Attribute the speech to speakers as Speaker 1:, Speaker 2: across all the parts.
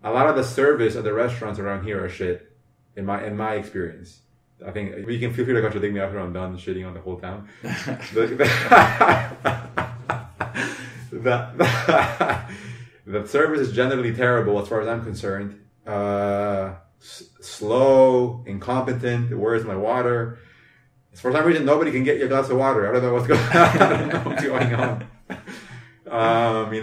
Speaker 1: a lot of the service at the restaurants around here are shit. In my experience, I think you can feel free to contradict me after I'm done shitting on the whole town. The service is generally terrible as far as I'm concerned. Slow, incompetent. Where's my water? For some reason, nobody can get you a glass of water. I don't know what's going on. I don't know what's going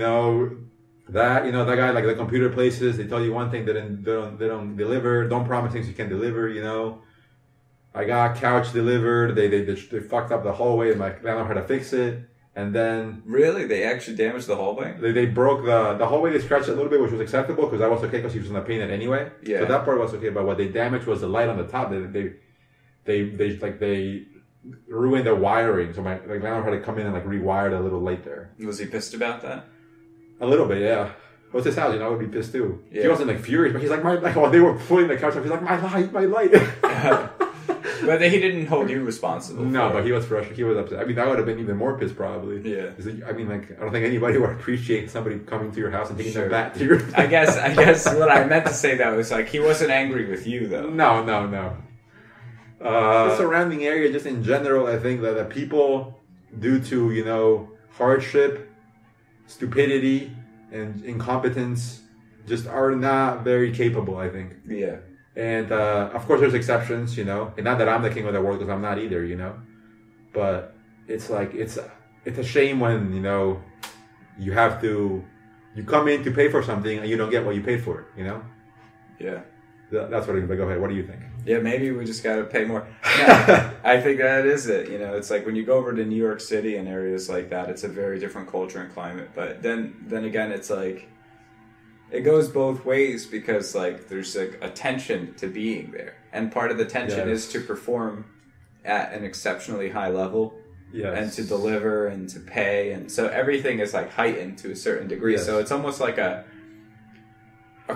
Speaker 1: on. That guy, like the computer places, they tell you one thing, they don't deliver. Don't promise things you can deliver. I got couch delivered. They fucked up the hallway, and I don't know how to fix it. And then
Speaker 2: really, they actually damaged the hallway.
Speaker 1: They broke the hallway. They scratched it a little bit, which was acceptable because that was okay because he was gonna paint it anyway.
Speaker 2: Yeah.
Speaker 1: So that part was okay. But what they damaged was the light on the top. They ruined the wiring. So my landlord had to come in and rewire the little light there.
Speaker 2: Was he pissed about that?
Speaker 1: A little bit, yeah. What's his house? I would be pissed too.
Speaker 2: Yeah.
Speaker 1: He wasn't furious, but he's like, while they were pulling the couch up, he's like, my light.
Speaker 2: But he didn't hold you responsible.
Speaker 1: No, but he was frustrated. He was upset. I mean, I would have been even more pissed probably.
Speaker 2: Yeah.
Speaker 1: I don't think anybody would appreciate somebody coming to your house and taking their bat to your.
Speaker 2: I guess what I meant to say though is he wasn't angry with you though.
Speaker 1: No. The surrounding area, just in general, I think that the people, due to hardship, stupidity, and incompetence, just are not very capable. I think.
Speaker 2: Yeah.
Speaker 1: And of course, there's exceptions, and not that I'm the king of the world because I'm not either, But it's a shame when you come in to pay for something and you don't get what you paid for it,
Speaker 2: Yeah.
Speaker 1: That's what I mean. But go ahead. What do you think?
Speaker 2: Yeah, maybe we just got to pay more. Yeah, I think that is it. It's like when you go over to New York City and areas like that, it's a very different culture and climate. But then again, it's like it goes both ways because there's a tension to being there, and part of the tension is to perform at an exceptionally high level, and to deliver and to pay, and so everything is heightened to a certain degree. So it's almost like a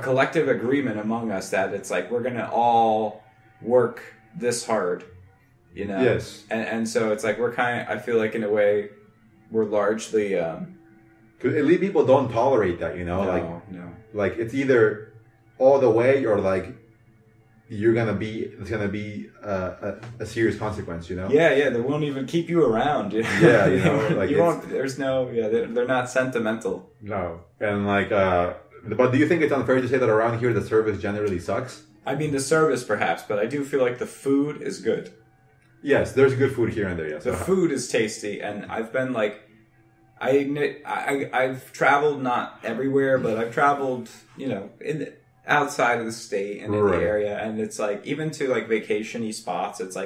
Speaker 2: collective agreement among us that it's we're gonna all work this hard,
Speaker 1: Yes.
Speaker 2: And so it's we're I feel like in a way we're largely
Speaker 1: elite people don't tolerate that,
Speaker 2: No.
Speaker 1: It's either all the way or it's gonna be a serious consequence,
Speaker 2: Yeah, they won't even keep you around.
Speaker 1: Yeah,
Speaker 2: you won't. There's no. Yeah, they're not sentimental.
Speaker 1: No, and but do you think it's unfair to say that around here the service generally sucks?
Speaker 2: I mean, the service perhaps, but I do feel like the food is good.
Speaker 1: Yes, there's good food here and there. Yes,
Speaker 2: the food is tasty, and I've been I've traveled not everywhere, but I've traveled, outside of the state and in the area, and it's even to vacation-y spots. It's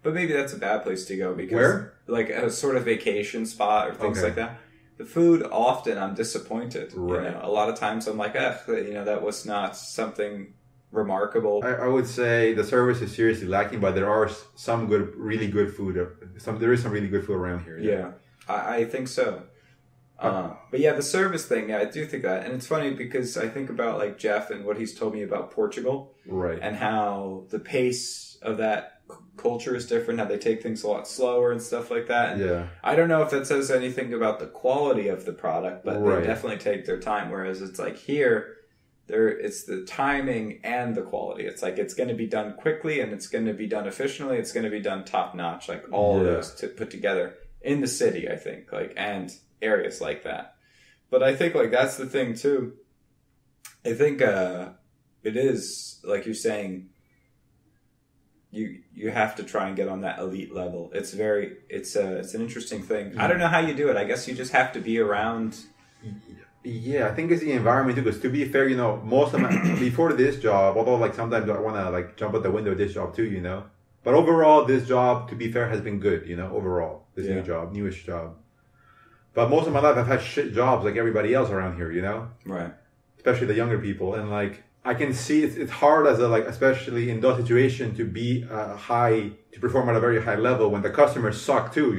Speaker 2: but maybe that's a bad place to go because a sort of vacation spot or things like that. The food, often I'm disappointed.
Speaker 1: Right.
Speaker 2: A lot of times I'm that was not something remarkable.
Speaker 1: I would say the service is seriously lacking, but there are some really good food. There is some really good food around here.
Speaker 2: Yeah, I think so. But yeah, the service thing, I do think that. And it's funny because I think about Jeff and what he's told me about Portugal.
Speaker 1: Right.
Speaker 2: And how the pace of that culture is different, how they take things a lot slower and stuff like that. And I don't know if that says anything about the quality of the product, but they definitely take their time. Whereas it's here, it's the timing and the quality. It's it's going to be done quickly and it's going to be done efficiently. It's going to be done top notch, all of those put together in the city, I think, and areas like that. But I think that's the thing too. I think it is like you're saying. You have to try and get on that elite level. It's an interesting thing. I don't know how you do it. I guess you just have to be around.
Speaker 1: Yeah, I think it's the environment too. Because to be fair, most of my before this job, although sometimes I want to jump out the window of this job too, But overall, this job, to be fair, has been good. Overall, this newish job. But most of my life, I've had shit jobs like everybody else around here.
Speaker 2: Right.
Speaker 1: Especially the younger people, and I can see it's hard as especially in those situations to be to perform at a very high level when the customers suck too,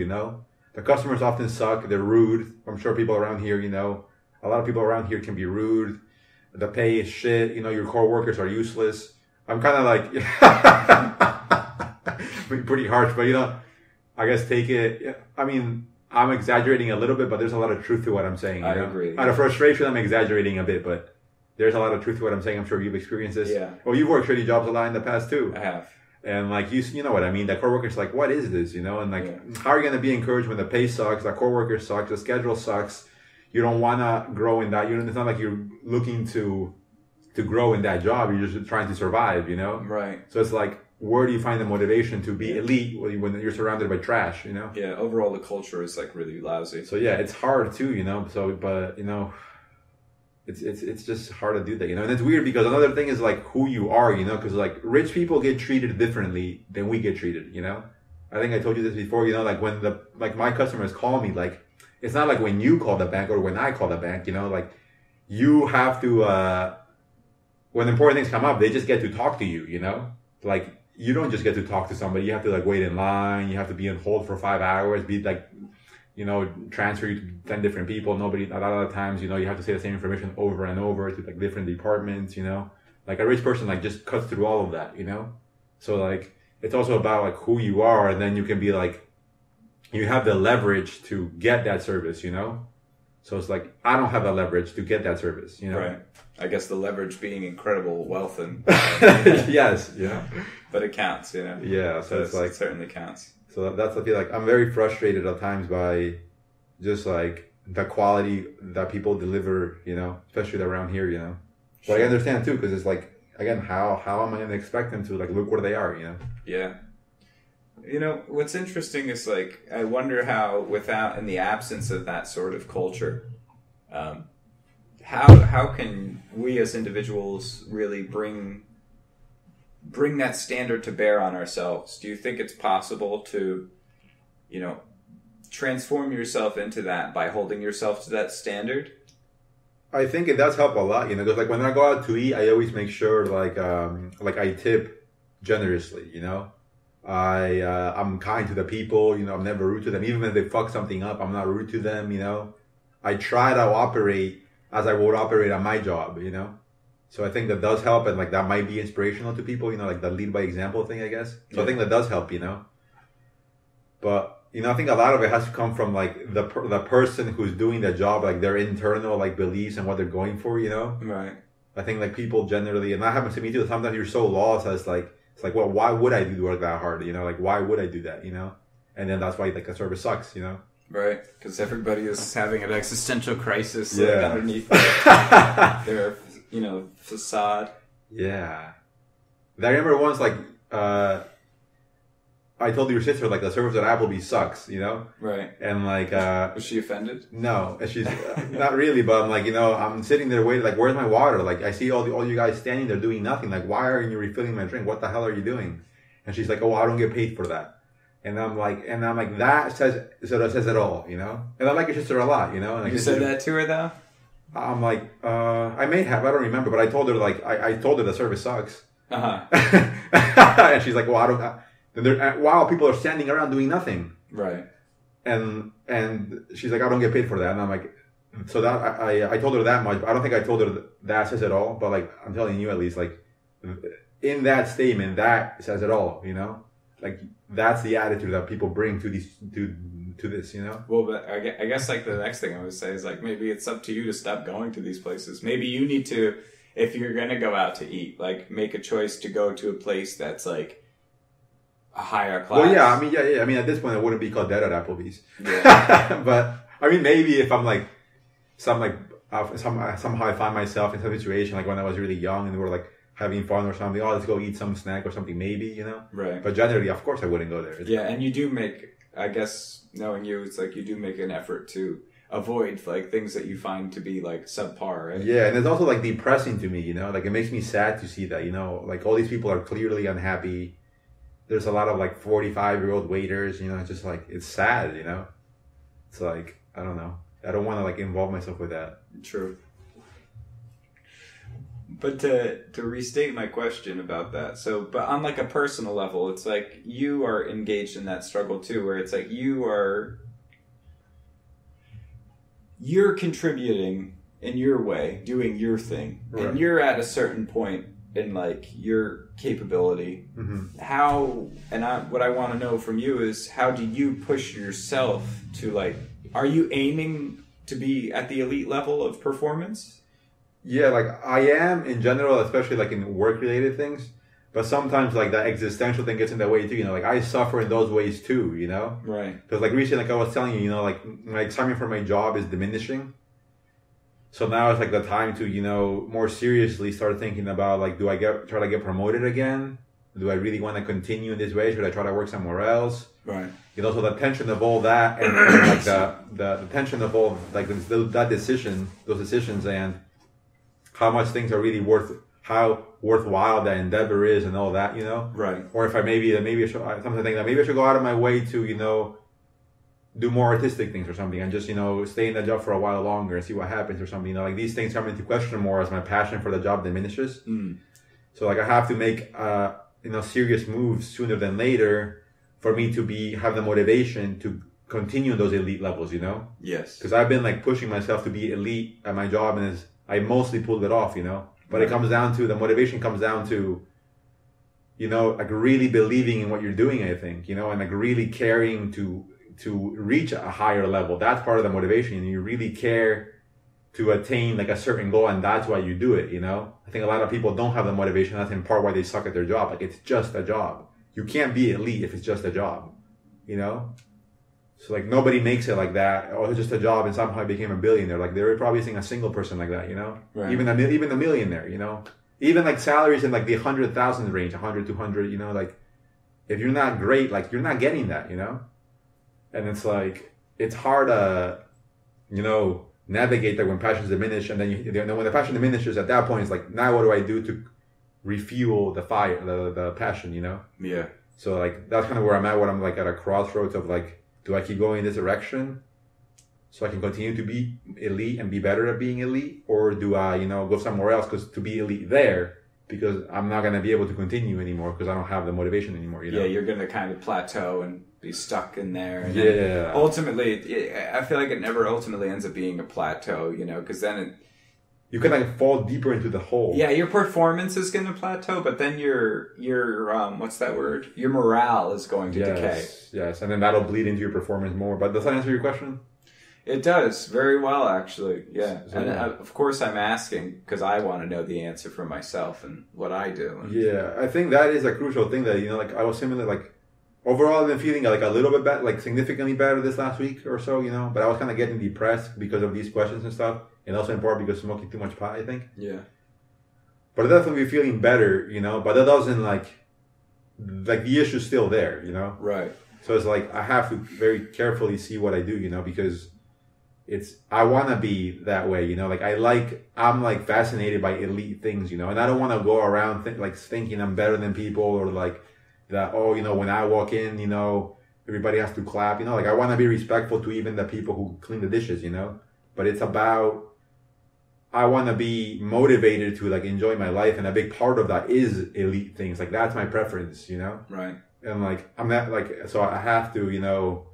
Speaker 1: The customers often suck. They're rude. I'm sure people around here, a lot of people around here can be rude. The pay is shit. Your coworkers are useless. I'm kind of pretty harsh, but I guess take it. I mean, I'm exaggerating a little bit, but there's a lot of truth to what I'm saying.
Speaker 2: I agree.
Speaker 1: Out of frustration, I'm exaggerating a bit, but there's a lot of truth to what I'm saying. I'm sure you've experienced this.
Speaker 2: Yeah.
Speaker 1: Well, you've worked shitty jobs a lot in the past too.
Speaker 2: I have.
Speaker 1: And like you know what I mean. The coworker's like, what is this? You know, and like, how are you going to be encouraged when the pay sucks, the coworker sucks, the schedule sucks? You don't want to grow in that. It's not like you're looking to grow in that job. You're just trying to survive. You know.
Speaker 2: Right.
Speaker 1: So it's like, where do you find the motivation to be elite when you're surrounded by trash? You know.
Speaker 2: Yeah. Overall, the culture is like really lousy.
Speaker 1: So yeah, it's hard too. You know. So but you know. It's just hard to do that, you know, and it's weird because another thing is like who you are, you know, because like rich people get treated differently than we get treated, you know. I think I told you this before, you know, like when my customers call me, like it's not like when you call the bank or when I call the bank, you know, like you have to when important things come up, they just get to talk to you, you know, like you don't just get to talk to somebody, you have to like wait in line, you have to be on hold for 5 hours, be like, you know, transfer you to 10 different people. A lot of the times, you know, you have to say the same information over and over to like different departments, you know, like a rich person, like just cuts through all of that, you know? So like, it's also about like who you are. And then you can be like, you have the leverage to get that service, you know? So it's like, I don't have the leverage to get that service, you know?
Speaker 2: Right. I guess the leverage being incredible wealth and
Speaker 1: yes, yeah.
Speaker 2: But it counts, you know?
Speaker 1: Yeah. So it's like,
Speaker 2: it certainly counts.
Speaker 1: So that's, I feel like I'm very frustrated at times by just like the quality that people deliver, you know, especially around here, you know. But I understand too, because it's like, again, how am I going to expect them to like look where they are, you know?
Speaker 2: Yeah. You know, what's interesting is like, I wonder how in the absence of that sort of culture, how can we as individuals really bring that standard to bear on ourselves? Do you think it's possible to, you know, transform yourself into that by holding yourself to that standard?
Speaker 1: I think it does help a lot, you know, because like when I go out to eat, I always make sure like I tip generously, you know. I'm kind to the people, you know, I'm never rude to them. Even if they fuck something up, I'm not rude to them, you know. I try to operate as I would operate on my job, you know. So I think that does help, and like that might be inspirational to people, you know, like the lead by example thing, I guess. So I think that does help, you know. But you know, I think a lot of it has to come from like the person who's doing the job, like their internal like beliefs and what they're going for, you know.
Speaker 2: Right.
Speaker 1: I think like people generally, and that happens to me too. Sometimes you're so lost as like it's like, well, why would I do work that hard? You know, like why would I do that? You know, and then that's why like a service sucks, you know.
Speaker 2: Right, because everybody is having an existential crisis underneath their, you know, facade.
Speaker 1: Yeah. I remember once, like, I told your sister, like, the service at Applebee's sucks, you know?
Speaker 2: Right.
Speaker 1: And, like...
Speaker 2: was she offended?
Speaker 1: No. She's... not really, but I'm, like, you know, I'm sitting there waiting, like, where's my water? Like, I see all you guys standing there doing nothing. Like, why aren't you refilling my drink? What the hell are you doing? And she's like, oh, I don't get paid for that. And I'm like, that says it all, you know? And I like your sister a lot, you know? And
Speaker 2: you said that to her, though?
Speaker 1: I'm like, I may have, I don't remember, but I told her, like, I told her the service sucks.
Speaker 2: Uh-huh.
Speaker 1: And she's like, well, I don't, wow, people are standing around doing nothing.
Speaker 2: Right.
Speaker 1: And she's like, I don't get paid for that. And I'm like, so that, I told her that much, but I don't think I told her that says it all, but like, I'm telling you at least, like, in that statement, that says it all, you know? Like, that's the attitude that people bring to these, to this, you know?
Speaker 2: Well, but I guess like the next thing I would say is like, maybe it's up to you to stop going to these places. Maybe you need to, if you're going to go out to eat, like make a choice to go to a place that's like a higher class.
Speaker 1: Well, yeah, I mean, yeah. I mean, at this point, I wouldn't be called dead at Applebee's.
Speaker 2: Yeah.
Speaker 1: But I mean, maybe if I'm like, somehow I find myself in some situation, like when I was really young and we were like having fun or something, oh, let's go eat some snack or something, maybe, you know?
Speaker 2: Right.
Speaker 1: But generally, of course, I wouldn't go there.
Speaker 2: Yeah, and you do make, I guess, knowing you, it's like you do make an effort to avoid like things that you find to be like subpar, right?
Speaker 1: Yeah, and it's also like depressing to me, you know? Like it makes me sad to see that, you know? Like all these people are clearly unhappy. There's a lot of like 45-year-old waiters, you know? It's just like, it's sad, you know? It's like, I don't know. I don't want to like involve myself with that.
Speaker 2: True. But to restate my question about that, so, but on like a personal level, it's like you are engaged in that struggle too, where it's like you're contributing in your way, doing your thing, right. And you're at a certain point in like your capability. Mm-hmm. What I want to know from you is how do you push yourself to like, are you aiming to be at the elite level of performance?
Speaker 1: Yeah, like I am in general, especially like in work related things. But sometimes like that existential thing gets in the way too. Like I suffer in those ways too.
Speaker 2: Right.
Speaker 1: Because like recently, like I was telling you, like my excitement for my job is diminishing. So now it's like the time to more seriously start thinking about like, do I try to get promoted again? Do I really want to continue in this way? Should I try to work somewhere else?
Speaker 2: Right.
Speaker 1: So the tension of all that and like the tension of all like those decisions and how much things are really how worthwhile that endeavor is and all that,
Speaker 2: Right.
Speaker 1: Or if maybe I should, sometimes think that maybe I should go out of my way to, do more artistic things or something and just, stay in the job for a while longer and see what happens or something, like these things come into question more as my passion for the job diminishes. So like I have to make, serious moves sooner than later for me to have the motivation to continue those elite levels,
Speaker 2: Yes.
Speaker 1: Because I've been like pushing myself to be elite at my job and I mostly pulled it off, but it comes down to the motivation comes down to, like really believing in what you're doing, I think, and like really caring to reach a higher level. That's part of the motivation. And you really care to attain like a certain goal, and that's why you do it, I think a lot of people don't have the motivation. That's in part why they suck at their job. Like it's just a job. You can't be elite if it's just a job, So like nobody makes it like that. Oh, it's just a job and somehow I became a billionaire. Like there probably isn't a single person like that,
Speaker 2: Right.
Speaker 1: Even a millionaire, Even like salaries in like the 100,000 range, 100, 200, like if you're not great, like you're not getting that, And it's like, it's hard to, navigate that when passions diminish. And then when the passion diminishes at that point, it's like, now what do I do to refuel the fire, the passion,
Speaker 2: Yeah.
Speaker 1: So like, that's kind of where I'm at, when I'm like at a crossroads of like, do I keep going in this direction so I can continue to be elite and be better at being elite? Or do I, go somewhere else to be elite there, because I'm not going to be able to continue anymore because I don't have the motivation anymore,
Speaker 2: Yeah, you're going to kind of plateau and be stuck in there. And
Speaker 1: yeah.
Speaker 2: Ultimately, I feel like it never ultimately ends up being a plateau, because then
Speaker 1: you can like fall deeper into the hole.
Speaker 2: Yeah, your performance is going to plateau, but then your what's that word? Your morale is going to decay.
Speaker 1: Yes, and then that'll bleed into your performance more. But does that answer your question?
Speaker 2: It does very well, actually. Yeah,
Speaker 1: So,
Speaker 2: and
Speaker 1: yeah.
Speaker 2: of course I'm asking because I want to know the answer for myself and what I do.
Speaker 1: Yeah, I think that is a crucial thing that like I was similar. Like overall, I've been feeling like a little bit better, like significantly better this last week or so. But I was kind of getting depressed because of these questions and stuff. And also in part because smoking too much pot, I think.
Speaker 2: Yeah.
Speaker 1: But I definitely feeling better, but that doesn't like the issue's still there,
Speaker 2: Right.
Speaker 1: So it's like I have to very carefully see what I do, because I want to be that way, like I'm like fascinated by elite things, and I don't want to go around thinking I'm better than people or like that, when I walk in, everybody has to clap, like I want to be respectful to even the people who clean the dishes, but it's about, I want to be motivated to like enjoy my life, and a big part of that is elite things. Like that's my preference,
Speaker 2: Right.
Speaker 1: And like I'm not like, so I have to,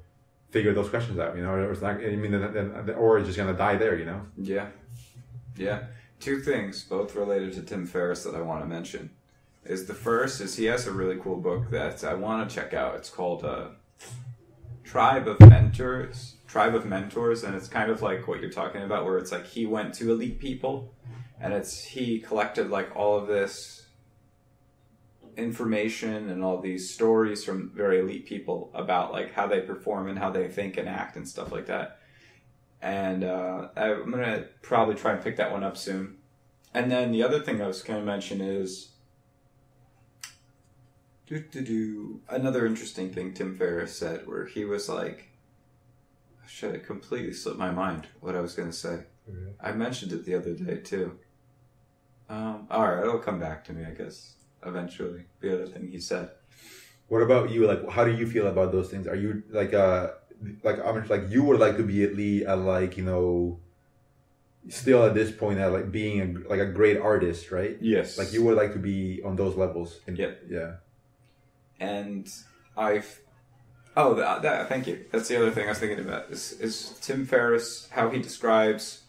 Speaker 1: figure those questions out, or it's not. I mean, or it's just gonna die there,
Speaker 2: Yeah. Yeah. Two things, both related to Tim Ferriss, that I want to mention. The first is he has a really cool book that I want to check out. It's called Tribe of Mentors, and it's kind of like what you're talking about, where it's like he went to elite people, and he collected like all of this information and all these stories from very elite people about like how they perform and how they think and act and stuff like that. And I'm gonna probably try and pick that one up soon. And then the other thing I was going to mention is another interesting thing Tim Ferriss said, where he was like, shit, it completely slipped my mind what I was going to say.
Speaker 1: Okay.
Speaker 2: I mentioned it the other day too. Alright, it'll come back to me, I guess, eventually. The other thing he said.
Speaker 1: What about you? Like, how do you feel about those things? Are you like I'm like you would like to be elite at like, still at this point at like being a great artist, right?
Speaker 2: Yes.
Speaker 1: Like you would like to be on those levels.
Speaker 2: Yep.
Speaker 1: Yeah.
Speaker 2: And thank you. That's the other thing I was thinking about is Tim Ferriss, how he describes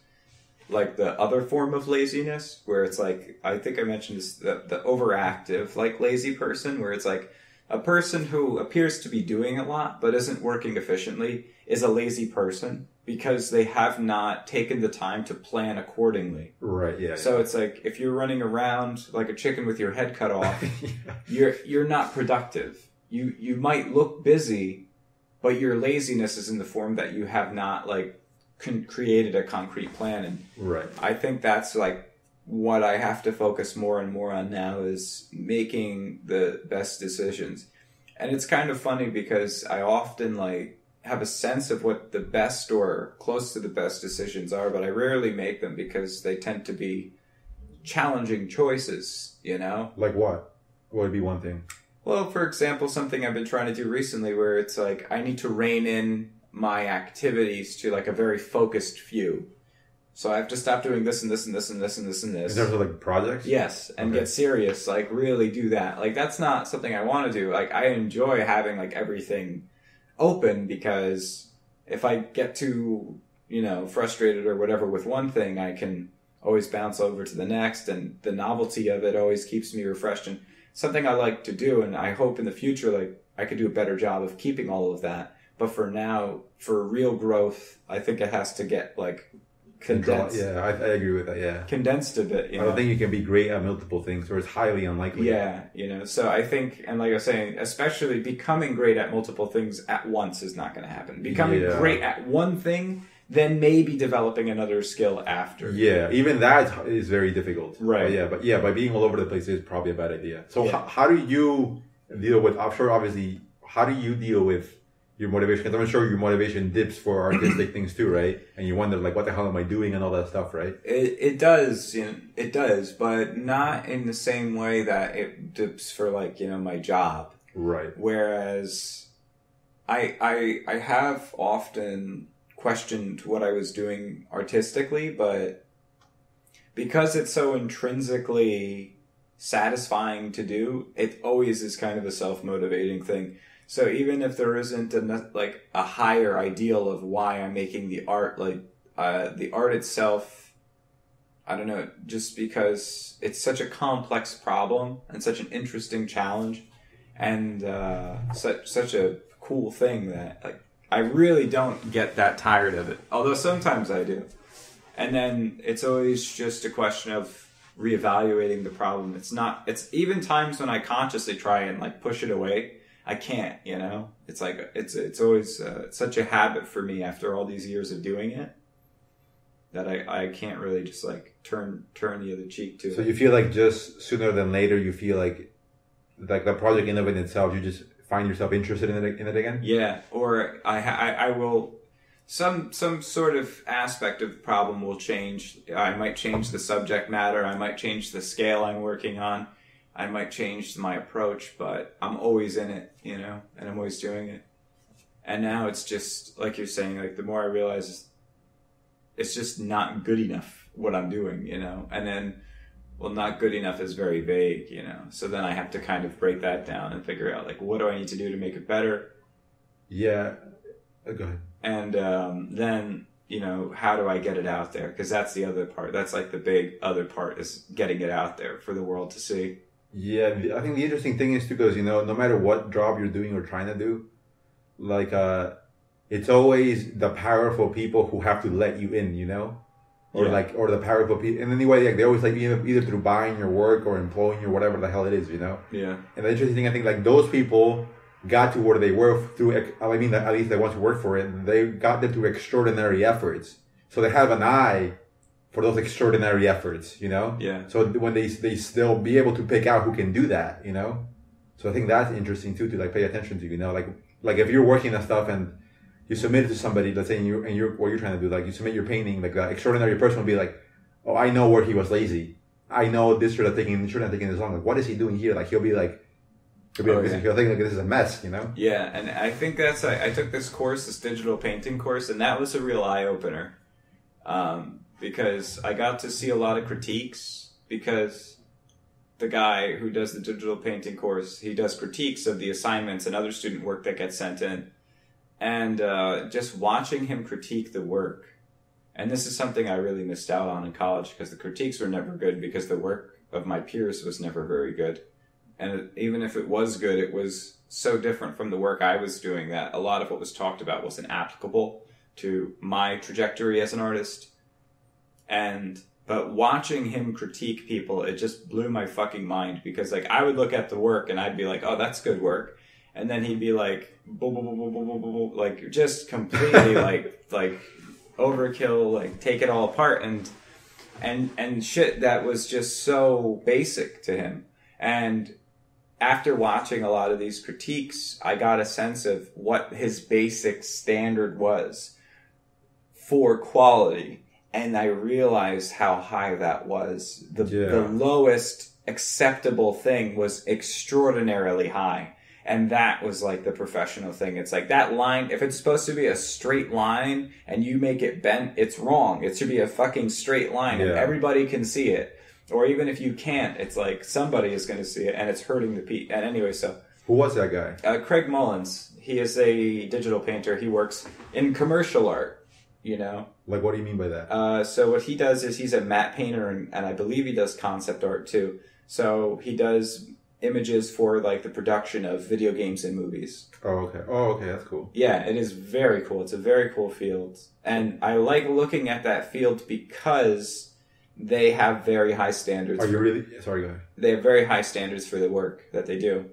Speaker 2: like the other form of laziness, where it's like, I think I mentioned this, the overactive, like lazy person, where it's like A person who appears to be doing a lot but isn't working efficiently is a lazy person because they have not taken the time to plan accordingly.
Speaker 1: Right, yeah.
Speaker 2: So it's like if you're running around like a chicken with your head cut off, you're not productive. You might look busy, but your laziness is in the form that you have not like created a concrete plan. And
Speaker 1: right.
Speaker 2: I think that's like what I have to focus more and more on now is making the best decisions. And it's kind of funny because I often like have a sense of what the best or close to the best decisions are, but I rarely make them because they tend to be challenging choices, you know?
Speaker 1: Like what? What would be one thing?
Speaker 2: Well, for example, something I've been trying to do recently where it's like I need to rein in my activities to like a very focused few. So I have to stop doing this and this and this and this and this and this.
Speaker 1: In terms of like projects?
Speaker 2: Yes, and get serious, like really do that. Like that's not something I want to do. Like I enjoy having like everything open because if I get too, you know, frustrated or whatever with one thing, I can always bounce over to the next, and the novelty of it always keeps me refreshed and something I like to do, and I hope in the future like I could do a better job of keeping all of that. But for now, for real growth, I think it has to get like condensed.
Speaker 1: Yeah, I agree with that, yeah.
Speaker 2: Condensed a bit, you know?
Speaker 1: I don't think you can be great at multiple things, or it's highly unlikely.
Speaker 2: Yeah, you know, so I think, and like I was saying, especially becoming great at multiple things at once is not going to happen. Becoming great at one thing, then maybe developing another skill after.
Speaker 1: Yeah, even that is very difficult.
Speaker 2: Right.
Speaker 1: But by being all over the place is probably a bad idea. So how do you deal with, I'm sure obviously, how do you deal with your motivation? Because I'm sure your motivation dips for artistic things too, right? And you wonder like, what the hell am I doing and all that stuff, right?
Speaker 2: It does, you know, it does, but not in the same way that it dips for like, you know, my job.
Speaker 1: Right.
Speaker 2: Whereas I have often questioned what I was doing artistically, but because it's so intrinsically satisfying to do, it always is kind of a self-motivating thing. So even if there isn't a higher ideal of why I'm making the art, like the art itself, I don't know, just because it's such a complex problem and such an interesting challenge and such a cool thing that like I really don't get that tired of it. Although sometimes I do. And then it's always just a question of reevaluating the problem. It's even times when I consciously try and like push it away, I can't, you know? It's like, it's always such a habit for me after all these years of doing it that I can't really just like turn the other cheek to it.
Speaker 1: So you feel like just sooner than later, you feel like the project in and of itself, you just find yourself interested in it again?
Speaker 2: Yeah, or I will, some sort of aspect of the problem will change. I might change the subject matter. I might change the scale I'm working on. I might change my approach, but I'm always in it, you know, and I'm always doing it. And now it's just, like you're saying, like the more I realize it's just not good enough what I'm doing, you know, and then, well, not good enough is very vague, you know, so then I have to kind of break that down and figure out, like, what do I need to do to make it better?
Speaker 1: Yeah, go ahead.
Speaker 2: And then, you know, how do I get it out there? Because that's the other part. That's like the big other part is getting it out there for the world to see.
Speaker 1: Yeah, I think the interesting thing is because, you know, no matter what job you're doing or trying to do, like, it's always the powerful people who have to let you in, you know? Or or the powerful people. And anyway, like, they always like either through buying your work or employing you or whatever the hell it is, you know?
Speaker 2: Yeah.
Speaker 1: And the interesting thing, I think, like, those people got to where they were through, I mean, at least the ones who worked for it, they got them through extraordinary efforts. So they have an eye for those extraordinary efforts, you know?
Speaker 2: Yeah.
Speaker 1: So when they still be able to pick out who can do that, you know? So I think that's interesting too, to like pay attention to, you know? Like if you're working on stuff and you submit it to somebody, let's say, and you're what you're trying to do, like you submit your painting, like the extraordinary person will be like, oh, I know where he was lazy. I know this should have taken this long. Like, what is he doing here? Like he'll think like this is a mess, you know?
Speaker 2: Yeah, and I think that's I took this digital painting course, and that was a real eye opener. Because I got to see a lot of critiques, because the guy who does the digital painting course, he does critiques of the assignments and other student work that gets sent in. And just watching him critique the work, and this is something I really missed out on in college, because the critiques were never good, because the work of my peers was never very good. And even if it was good, it was so different from the work I was doing that a lot of what was talked about wasn't applicable to my trajectory as an artist. But watching him critique people, it just blew my fucking mind, because like I would look at the work and I'd be like, oh, that's good work. And then he'd be like, boo, boo, boo, boo, boo, boo, boo, like just completely like overkill, like take it all apart and shit that was just so basic to him. And after watching a lot of these critiques, I got a sense of what his basic standard was for quality. And I realized how high that was. The lowest acceptable thing was extraordinarily high. And that was like the professional thing. It's like that line, if it's supposed to be a straight line and you make it bent, it's wrong. It should be a fucking straight line and everybody can see it. Or even if you can't, it's like somebody is going to see it and it's hurting the piece. And anyway, so.
Speaker 1: Who was that guy?
Speaker 2: Craig Mullins. He is a digital painter. He works in commercial art, you know.
Speaker 1: Like, what do you mean by that?
Speaker 2: So what he does is he's a matte painter and I believe he does concept art too. So he does images for like the production of video games and movies.
Speaker 1: Oh, okay. That's cool.
Speaker 2: Yeah, it is very cool. It's a very cool field. And I like looking at that field because they have very high standards.
Speaker 1: Are you really... Sorry, go ahead.
Speaker 2: They have very high standards for the work that they do.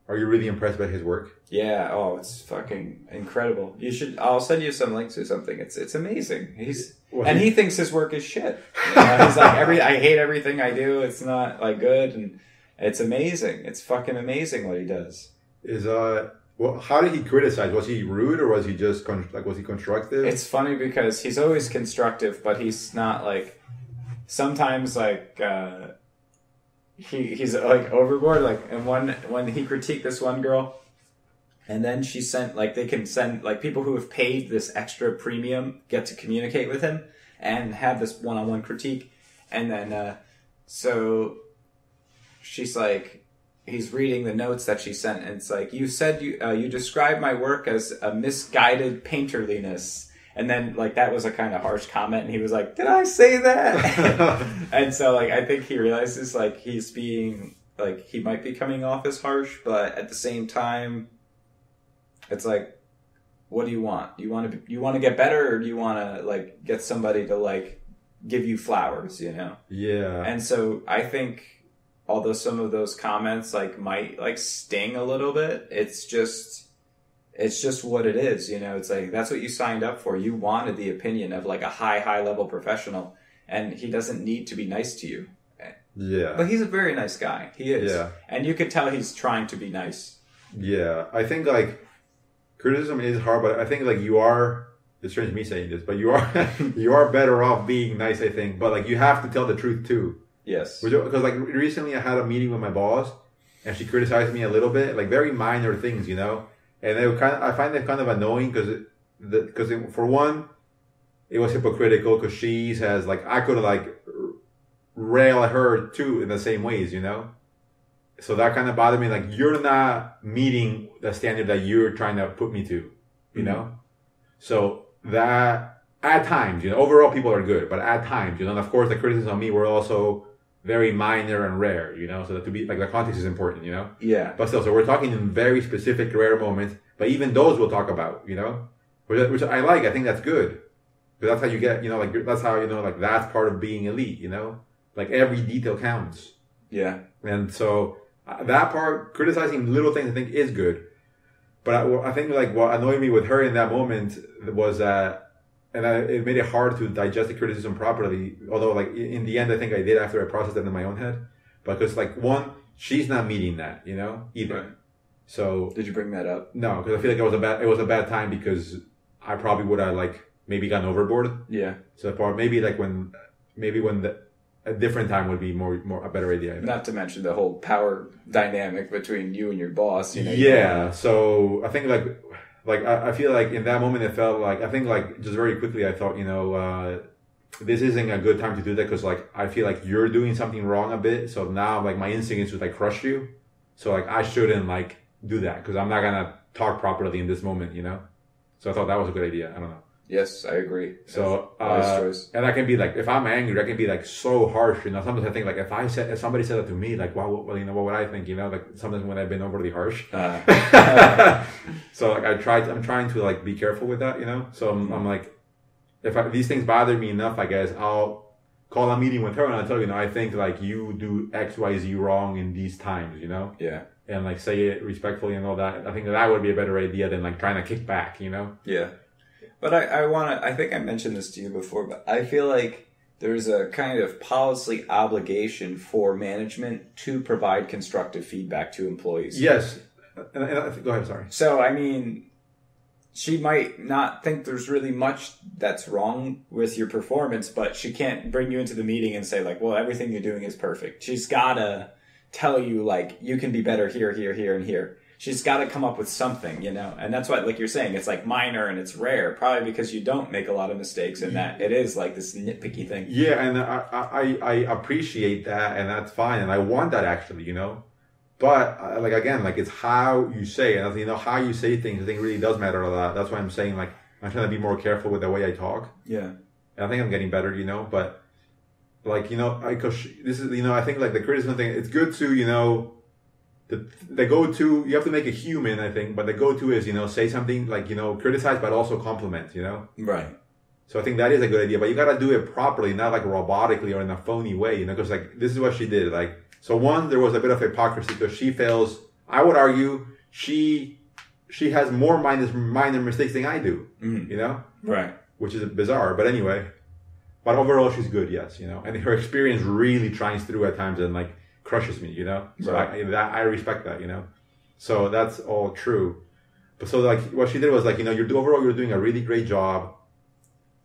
Speaker 1: Are you really impressed by his work?
Speaker 2: Yeah. Oh, it's fucking incredible. You should... I'll send you some links or something. It's amazing. He thinks his work is shit. You know, he's like, I hate everything I do. It's not like good, and it's amazing. It's fucking amazing what he does.
Speaker 1: Well, how did he criticize? Was he rude or was he just was he constructive?
Speaker 2: It's funny because he's always constructive, but he's not like... Sometimes like he's like overboard. Like, and when he critiqued this one girl, and then she sent like they can send like people who have paid this extra premium get to communicate with him and have this one-on-one critique, and then so she's like, he's reading the notes that she sent, and it's like, you said you described my work as a misguided painterliness. And then, like, that was a kind of harsh comment, and he was like, did I say that? And so, like, I think he realizes, like, he's being, like, he might be coming off as harsh, but at the same time, it's like, what do you want? You want to get better, or do you want to, like, get somebody to, like, give you flowers, you know?
Speaker 1: Yeah.
Speaker 2: And so, I think, although some of those comments, like, might, like, sting a little bit, it's just what it is, you know. It's like, that's what you signed up for. You wanted the opinion of like a high level professional, and he doesn't need to be nice to you.
Speaker 1: Yeah.
Speaker 2: But he's a very nice guy. He is.
Speaker 1: Yeah.
Speaker 2: And you could tell he's trying to be nice.
Speaker 1: Yeah. I think like criticism is hard, but I think like you are, it's strange me saying this, but you are better off being nice, I think. But like you have to tell the truth too.
Speaker 2: Yes.
Speaker 1: Because like recently I had a meeting with my boss and she criticized me a little bit, like very minor things, you know. And I find that kind of annoying because for one, it was hypocritical because she says like I could like rail at her too in the same ways, you know. So that kind of bothered me. Like, you're not meeting the standard that you're trying to put me to, you know. So that at times, you know, overall people are good, but at times, you know, and of course the criticisms on me were also very minor and rare, you know, so that to be like the context is important, you know.
Speaker 2: Yeah.
Speaker 1: But still, so we're talking in very specific, rare moments. But even those we'll talk about, you know, which I like. I think that's good, because that's how you get, you know, like that's how, you know, like that's part of being elite, you know, like every detail counts.
Speaker 2: Yeah.
Speaker 1: And so that part, criticizing little things, I think is good. But I think like what annoyed me with her in that moment was that. And it made it hard to digest the criticism properly. Although, like, in the end, I think I did after I processed it in my own head. Because, like, one, she's not meeting that, you know, either.
Speaker 2: Right.
Speaker 1: So.
Speaker 2: Did you bring that up?
Speaker 1: No, because I feel like it was a bad time because I probably would have, like, maybe gone overboard.
Speaker 2: Yeah.
Speaker 1: So maybe when a different time would be more a better idea.
Speaker 2: Not to mention the whole power dynamic between you and your boss, you know.
Speaker 1: Yeah. So I think like, I feel like in that moment, it felt like, I think like just very quickly, I thought, you know, this isn't a good time to do that because like, I feel like you're doing something wrong a bit. So now like my instinct is to like crush you. So like, I shouldn't like do that because I'm not going to talk properly in this moment, you know? So I thought that was a good idea. I don't know.
Speaker 2: Yes, I agree.
Speaker 1: So,
Speaker 2: Wise choice.
Speaker 1: and I can be like, if I'm angry, I can be like so harsh, you know. Sometimes I think like, if somebody said that to me, like, well, you know, what would I think, you know, like sometimes when I've been overly harsh. So like, I'm trying to like be careful with that, you know. So I'm like, if these things bother me enough, I guess I'll call a meeting with her and I'll tell you, you know, I think like you do X, Y, Z wrong in these times, you know.
Speaker 2: Yeah.
Speaker 1: And like say it respectfully and all that. I think that would be a better idea than like trying to kick back, you know.
Speaker 2: Yeah. But I think I mentioned this to you before, but I feel like there's a kind of policy obligation for management to provide constructive feedback to employees.
Speaker 1: Yes. Go ahead, sorry.
Speaker 2: So, I mean, she might not think there's really much that's wrong with your performance, but she can't bring you into the meeting and say, like, well, everything you're doing is perfect. She's got to tell you, like, you can be better here, here, here, and here. She's got to come up with something, you know? And that's what, like you're saying, it's like minor and it's rare, probably because you don't make a lot of mistakes and that it is like this nitpicky thing.
Speaker 1: Yeah, and I appreciate that, and that's fine, and I want that actually, you know? But, like, again, like, it's how you say it, and, you know, how you say things, I think really does matter a lot. That's why I'm saying, like, I'm trying to be more careful with the way I talk.
Speaker 2: Yeah.
Speaker 1: And I think I'm getting better, you know? But, like, you know, because this is, you know, I think, like, the criticism thing, it's good to, you know, the go-to, you have to make it human, I think, but the go-to is, you know, say something like, you know, criticize, but also compliment, you know?
Speaker 2: Right.
Speaker 1: So I think that is a good idea, but you gotta do it properly, not like robotically or in a phony way, you know, because like, this is what she did. Like, so one, there was a bit of hypocrisy because she fails, I would argue, she has more minor mistakes than I do, you know?
Speaker 2: Right.
Speaker 1: Which is bizarre, but anyway. But overall, she's good, yes, you know? And her experience really shines through at times and like, crushes me, you know? So
Speaker 2: right.
Speaker 1: I respect that, you know? So that's all true. But so like, what she did was like, you know, overall you're doing a really great job.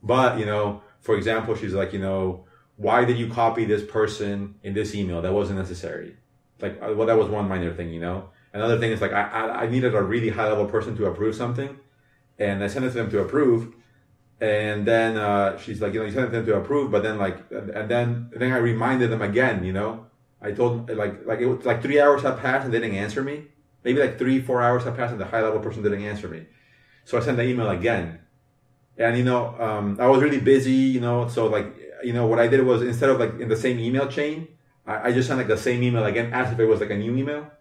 Speaker 1: But, you know, for example, she's like, you know, why did you copy this person in this email? That wasn't necessary. Like, well, that was one minor thing, you know? Another thing is like, I needed a really high level person to approve something. And I sent it to them to approve. And then, she's like, you know, you sent it to them to approve, but then like, and then I reminded them again, you know? I told them, like it was like 3 hours had passed and they didn't answer me. Maybe like 3-4 hours had passed and the high level person didn't answer me. So I sent the email again. And, you know, I was really busy, you know, so like, you know, what I did was instead of like in the same email chain, I just sent like the same email again as if it was like a new email.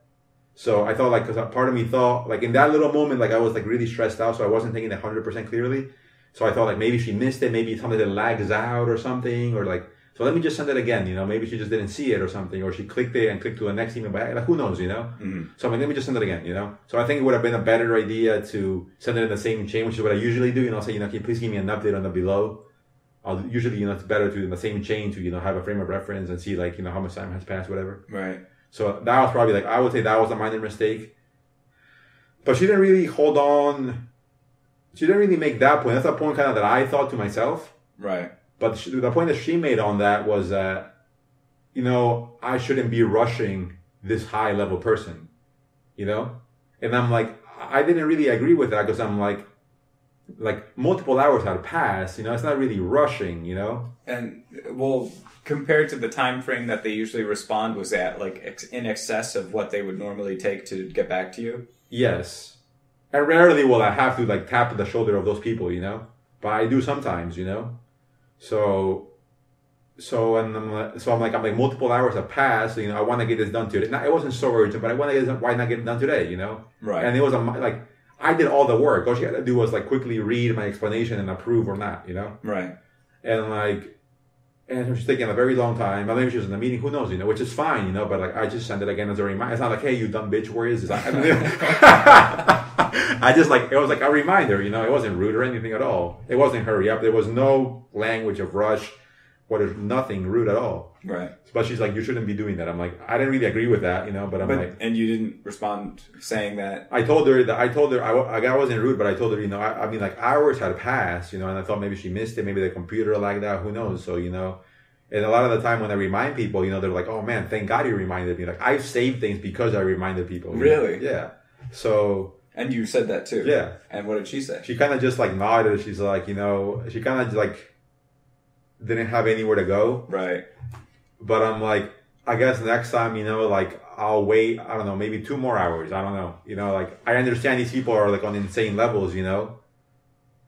Speaker 1: So I thought like, cause part of me thought like in that little moment, like I was like really stressed out. So I wasn't thinking 100% clearly. So I thought like maybe she missed it. Maybe something that lags out or something, or like, so let me just send it again, you know, maybe she just didn't see it or something, or she clicked it and clicked to the next email, but like, who knows, you know? So I'm like, let me just send it again, you know? So I think it would have been a better idea to send it in the same chain, which is what I usually do, you know, say, you know, can you please give me an update on the below? I'll usually, you know, it's better to in the same chain to, you know, have a frame of reference and see like, you know, how much time has passed, whatever.
Speaker 2: Right.
Speaker 1: So that was probably like, I would say that was a minor mistake. But she didn't really hold on. She didn't really make that point. That's the point kind of that I thought to myself.
Speaker 2: Right.
Speaker 1: But the point that she made on that was that, you know, I shouldn't be rushing this high level person, you know? And I'm like, I didn't really agree with that because I'm like multiple hours had passed, you know, it's not really rushing, you know?
Speaker 2: And well, compared to the time frame that they usually respond, was that like in excess of what they would normally take to get back to you?
Speaker 1: Yes. And rarely will I have to like tap the shoulder of those people, you know? But I do sometimes, you know? So I'm like multiple hours have passed. You know, I want to get this done today. Now, it wasn't so urgent, but I want to get this, why not get it done today? You know,
Speaker 2: right? And
Speaker 1: it was like I did all the work. All she had to do was like quickly read my explanation and approve or not. You know,
Speaker 2: right?
Speaker 1: And like, and she's taking a very long time. Or maybe she was in a meeting. Who knows? You know, which is fine. You know, but like I just sent it again as a reminder. It's not like, hey, you dumb bitch, where is this? I just like, it was like a reminder, you know, it wasn't rude or anything at all. It wasn't hurry up. There was no language of rush. There's nothing rude at all.
Speaker 2: Right.
Speaker 1: But she's like, you shouldn't be doing that. I'm like, I didn't really agree with that, you know, but like.
Speaker 2: And you didn't respond saying that?
Speaker 1: I told her I wasn't rude, but I told her, you know, I mean like hours had passed, you know, and I thought maybe she missed it. Maybe the computer lagged out. Who knows? So, you know, and a lot of the time when I remind people, you know, they're like, oh man, thank God you reminded me. Like I've saved things because I reminded people.
Speaker 2: Really?
Speaker 1: Know? Yeah. So.
Speaker 2: And you said that too.
Speaker 1: Yeah.
Speaker 2: And what did she say?
Speaker 1: She kind of just like nodded. She's like, you know, she kind of like didn't have anywhere to go.
Speaker 2: Right.
Speaker 1: But I'm like, I guess next time, you know, like I'll wait, I don't know, maybe 2 more hours. I don't know. You know, like I understand these people are like on insane levels, you know,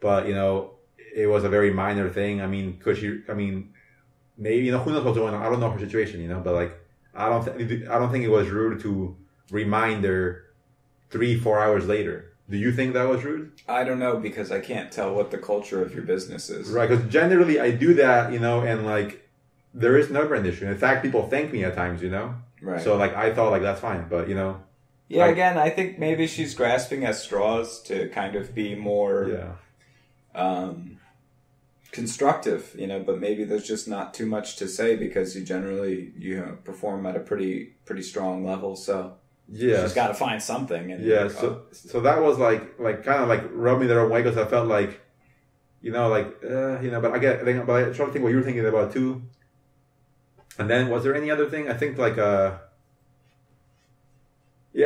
Speaker 1: but you know, it was a very minor thing. I mean, could she? I mean, maybe who knows what's going on. I don't know her situation, but like I don't think it was rude to remind her 3-4 hours later. Do you think that was rude?
Speaker 2: I don't know because I can't tell what the culture of your business is.
Speaker 1: Right, because generally I do that, and like there is never an issue. In fact, people thank me at times,
Speaker 2: Right.
Speaker 1: So like I thought like that's fine, but
Speaker 2: Yeah, again, I think maybe she's grasping at straws to kind of be more constructive, but maybe there's just not too much to say because you generally perform at a pretty strong level, so
Speaker 1: yeah,
Speaker 2: she's got to find something. And
Speaker 1: so that was like kind of like rubbed me the wrong way because I felt like, but I try to think what you were thinking about too. And then was there any other thing? I think like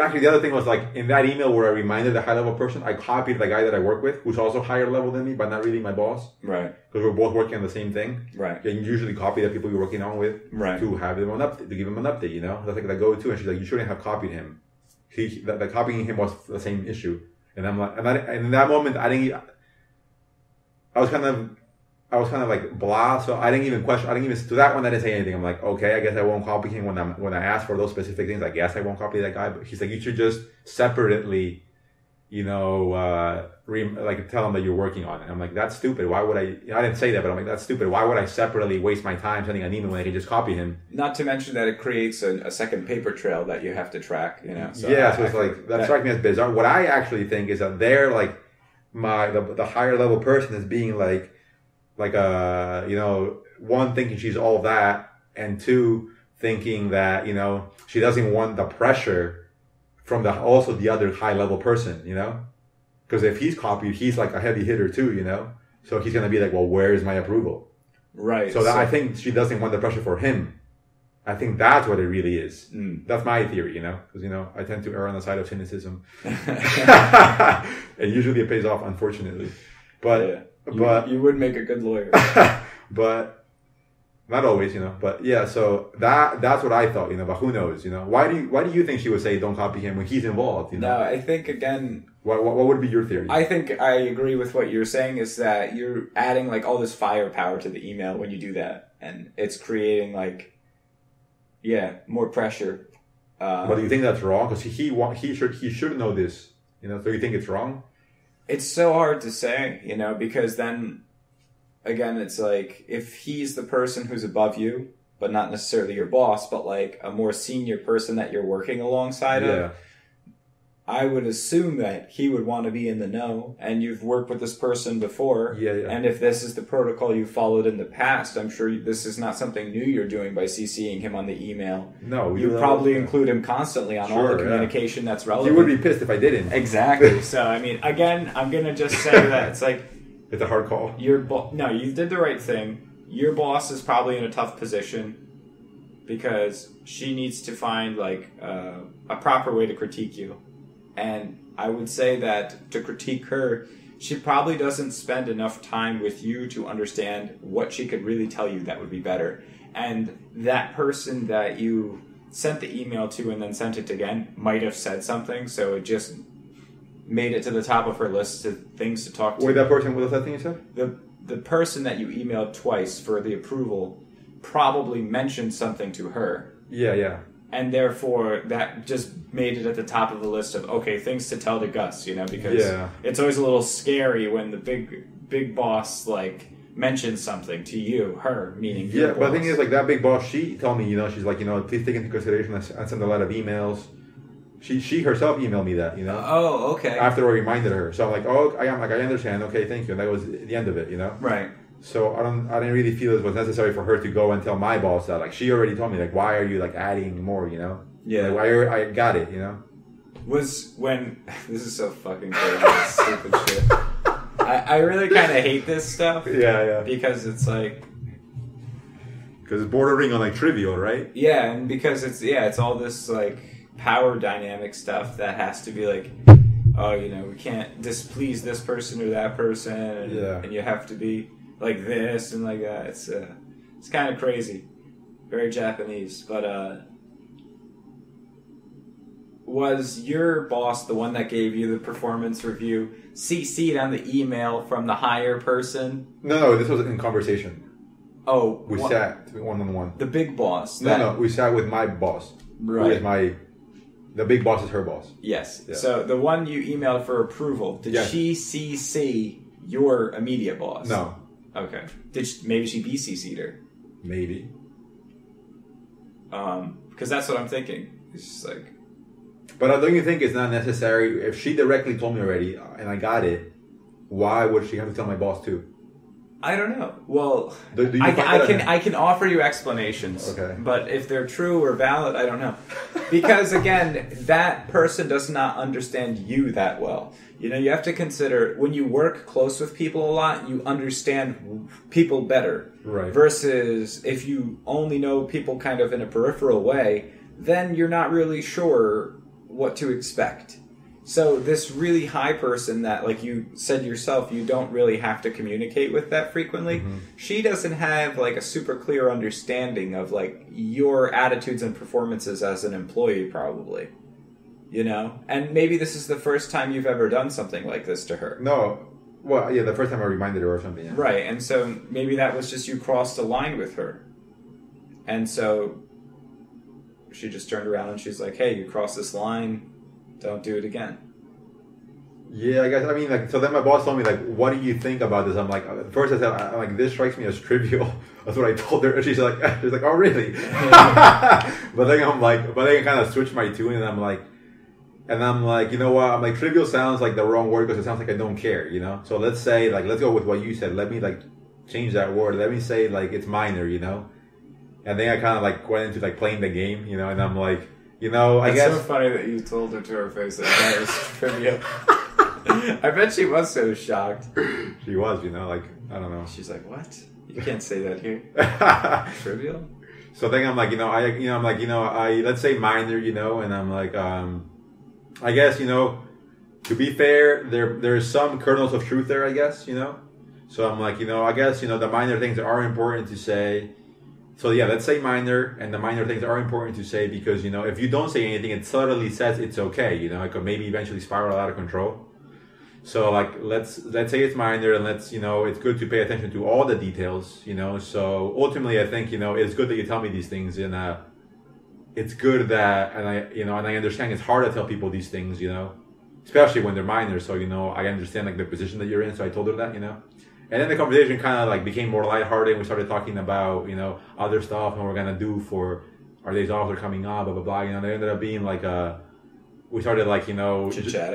Speaker 1: actually the other thing was like in that email where I reminded the high level person, I copied the guy that I work with, who's also higher level than me, but not really my boss.
Speaker 2: Right.
Speaker 1: Because we're both working on the same thing.
Speaker 2: Right.
Speaker 1: And you usually copy the people you're working on with.
Speaker 2: Right.
Speaker 1: To have them to give him an update, That's like the go-to. And she's like, you shouldn't have copied him. The copying him was the same issue. And I'm like, and in that moment, I was kind of like blah, so I didn't even to that one I didn't say anything. I'm like, okay, I guess I won't copy him when I ask for those specific things. I guess I won't copy that guy. But he's like, you should just separately, like tell him that you're working on it. I'm like, that's stupid. Why would I didn't say that, but I'm like, that's stupid. Why would I separately waste my time sending an email when I can just copy him?
Speaker 2: Not to mention that it creates a second paper trail that you have to track, So
Speaker 1: so it's like, that strikes me as bizarre. What I actually think is that they're like, the higher level person is being like one, thinking she's all that, and two, thinking that, she doesn't want the pressure from the other high level person, because if he's copied, he's like a heavy hitter too, so he's going to be like, well, where's my approval?
Speaker 2: Right.
Speaker 1: So I think she doesn't want the pressure for him. I think that's what it really is. That's my theory, because, I tend to err on the side of cynicism. And usually it pays off, unfortunately. But,
Speaker 2: you would make a good lawyer.
Speaker 1: But not always, but yeah, so that's what I thought, but who knows, why do you think she would say don't copy him when he's involved,
Speaker 2: No, I think again,
Speaker 1: what would be your theory?
Speaker 2: I think I agree with what you're saying is that you're adding like all this firepower to the email when you do that, and it's creating like more pressure.
Speaker 1: But do you think that's wrong? Because he should know this, so you think it's wrong?
Speaker 2: It's so hard to say, because then, again, it's like, if he's the person who's above you, but not necessarily your boss, but like a more senior person that you're working alongside of, I would assume that he would want to be in the know, and you've worked with this person before, and if this is the protocol you followed in the past, I'm sure this is not something new you're doing by CCing him on the email.
Speaker 1: No.
Speaker 2: You probably include him constantly on all the communication that's relevant.
Speaker 1: You would be pissed if I didn't.
Speaker 2: Exactly. So, I mean, again, I'm going to just say that it's like...
Speaker 1: It's a hard call.
Speaker 2: No, you did the right thing. Your boss is probably in a tough position because she needs to find like a proper way to critique you. And I would say that to critique her, she probably doesn't spend enough time with you to understand what she could really tell you that would be better. And that person that you sent the email to and then sent it again might have said something, so it just made it to the top of her list of things to talk to.
Speaker 1: Wait, that person, what was that thing you said?
Speaker 2: The person that you emailed twice for the approval probably mentioned something to her.
Speaker 1: Yeah.
Speaker 2: And therefore, that just made it at the top of the list of, okay, things to tell to Gus, because it's always a little scary when the big boss, like, mentions something to you, her, meaning your boss.
Speaker 1: But the thing is, like, that big boss, she told me, she's like, please take into consideration, I sent a lot of emails. She herself emailed me that,
Speaker 2: Oh, okay.
Speaker 1: After I reminded her. So I'm like, I understand, okay, thank you. And that was the end of it,
Speaker 2: Right.
Speaker 1: So I didn't really feel it was necessary for her to go and tell my boss that. Like, she already told me, like, why are you, like, adding more,
Speaker 2: Yeah.
Speaker 1: Like, why I got it,
Speaker 2: Was when... This is so fucking crazy. Stupid shit. I really kind of hate this stuff.
Speaker 1: Yeah.
Speaker 2: Because it's like...
Speaker 1: Because it's bordering on, like, trivial, right?
Speaker 2: Yeah, and because it's all this, like, power dynamic stuff that has to be like, oh, we can't displease this person or that person, and you have to be like this and like that. It's kind of crazy, very Japanese. But was your boss, the one that gave you the performance review, CC'd on the email from the higher person?
Speaker 1: No, this was in conversation.
Speaker 2: Oh.
Speaker 1: We sat one-on-one.
Speaker 2: The big boss.
Speaker 1: No, we sat with my boss.
Speaker 2: Right.
Speaker 1: Who is the big boss is her boss.
Speaker 2: Yes.
Speaker 1: Yeah.
Speaker 2: So the one you emailed for approval, did she CC your immediate boss?
Speaker 1: No.
Speaker 2: Okay. Maybe she BCC'd her?
Speaker 1: Maybe.
Speaker 2: Because that's what I'm thinking. It's just like...
Speaker 1: But don't you think it's not necessary? If she directly told me already and I got it, why would she have to tell my boss too?
Speaker 2: I don't know. Well,
Speaker 1: do you
Speaker 2: I can offer you explanations.
Speaker 1: Okay.
Speaker 2: But if they're true or valid, I don't know. Because again, that person does not understand you that well. You know, you have to consider when you work close with people a lot, you understand people better.
Speaker 1: Right.
Speaker 2: Versus if you only know people kind of in a peripheral way, then you're not really sure what to expect. So this really high person that, like you said yourself, you don't really have to communicate with that frequently. Mm-hmm. She doesn't have like a super clear understanding of like your attitudes and performances as an employee, probably. You know? And maybe this is the first time you've ever done something like this to her.
Speaker 1: No. Well, yeah, the first time I reminded her or something. Yeah.
Speaker 2: Right. And so maybe that was just you crossed a line with her. And so she just turned around and she's like, hey, you crossed this line. Don't do it again.
Speaker 1: Yeah, I guess. I mean, like, so then my boss told me, like, what do you think about this? I'm like, at first I said, I'm like, this strikes me as trivial. That's what I told her. And she's like, oh, really? But then I kind of switched my tune and I'm like, you know what? I'm like, trivial sounds like the wrong word because it sounds like I don't care, you know? So let's say, like, let's go with what you said. Let me, like, change that word. Let me say, like, it's minor, you know? And then I kind of, like, went into, like, playing the game, you know? And I'm like, you know, I guess...
Speaker 2: It's so funny that you told her to her face that was trivial. I bet she was so shocked.
Speaker 1: She was, you know, like, I don't know.
Speaker 2: She's like, what? You can't say that here. Trivial?
Speaker 1: So then I'm like, let's say minor, you know, and I'm like, I guess, you know, to be fair, there's some kernels of truth there, I guess, you know. So I'm like, you know, I guess, you know, the minor things are important to say. So yeah, let's say minor, and the minor things are important to say because, you know, if you don't say anything, it subtly says it's okay, you know, it could maybe eventually spiral out of control. So like, let's say it's minor, and let's, you know, it's good to pay attention to all the details, you know. So ultimately, I think, you know, it's good that you tell me these things, and it's good that, and I understand it's hard to tell people these things, you know, especially when they're minor. So, you know, I understand like the position that you're in. So I told her that, you know. And then the conversation kind of like became more lighthearted. And we started talking about, you know, other stuff and what we're going to do for our days off are coming up, blah, blah, blah. You know, they ended up being like we started like, you know,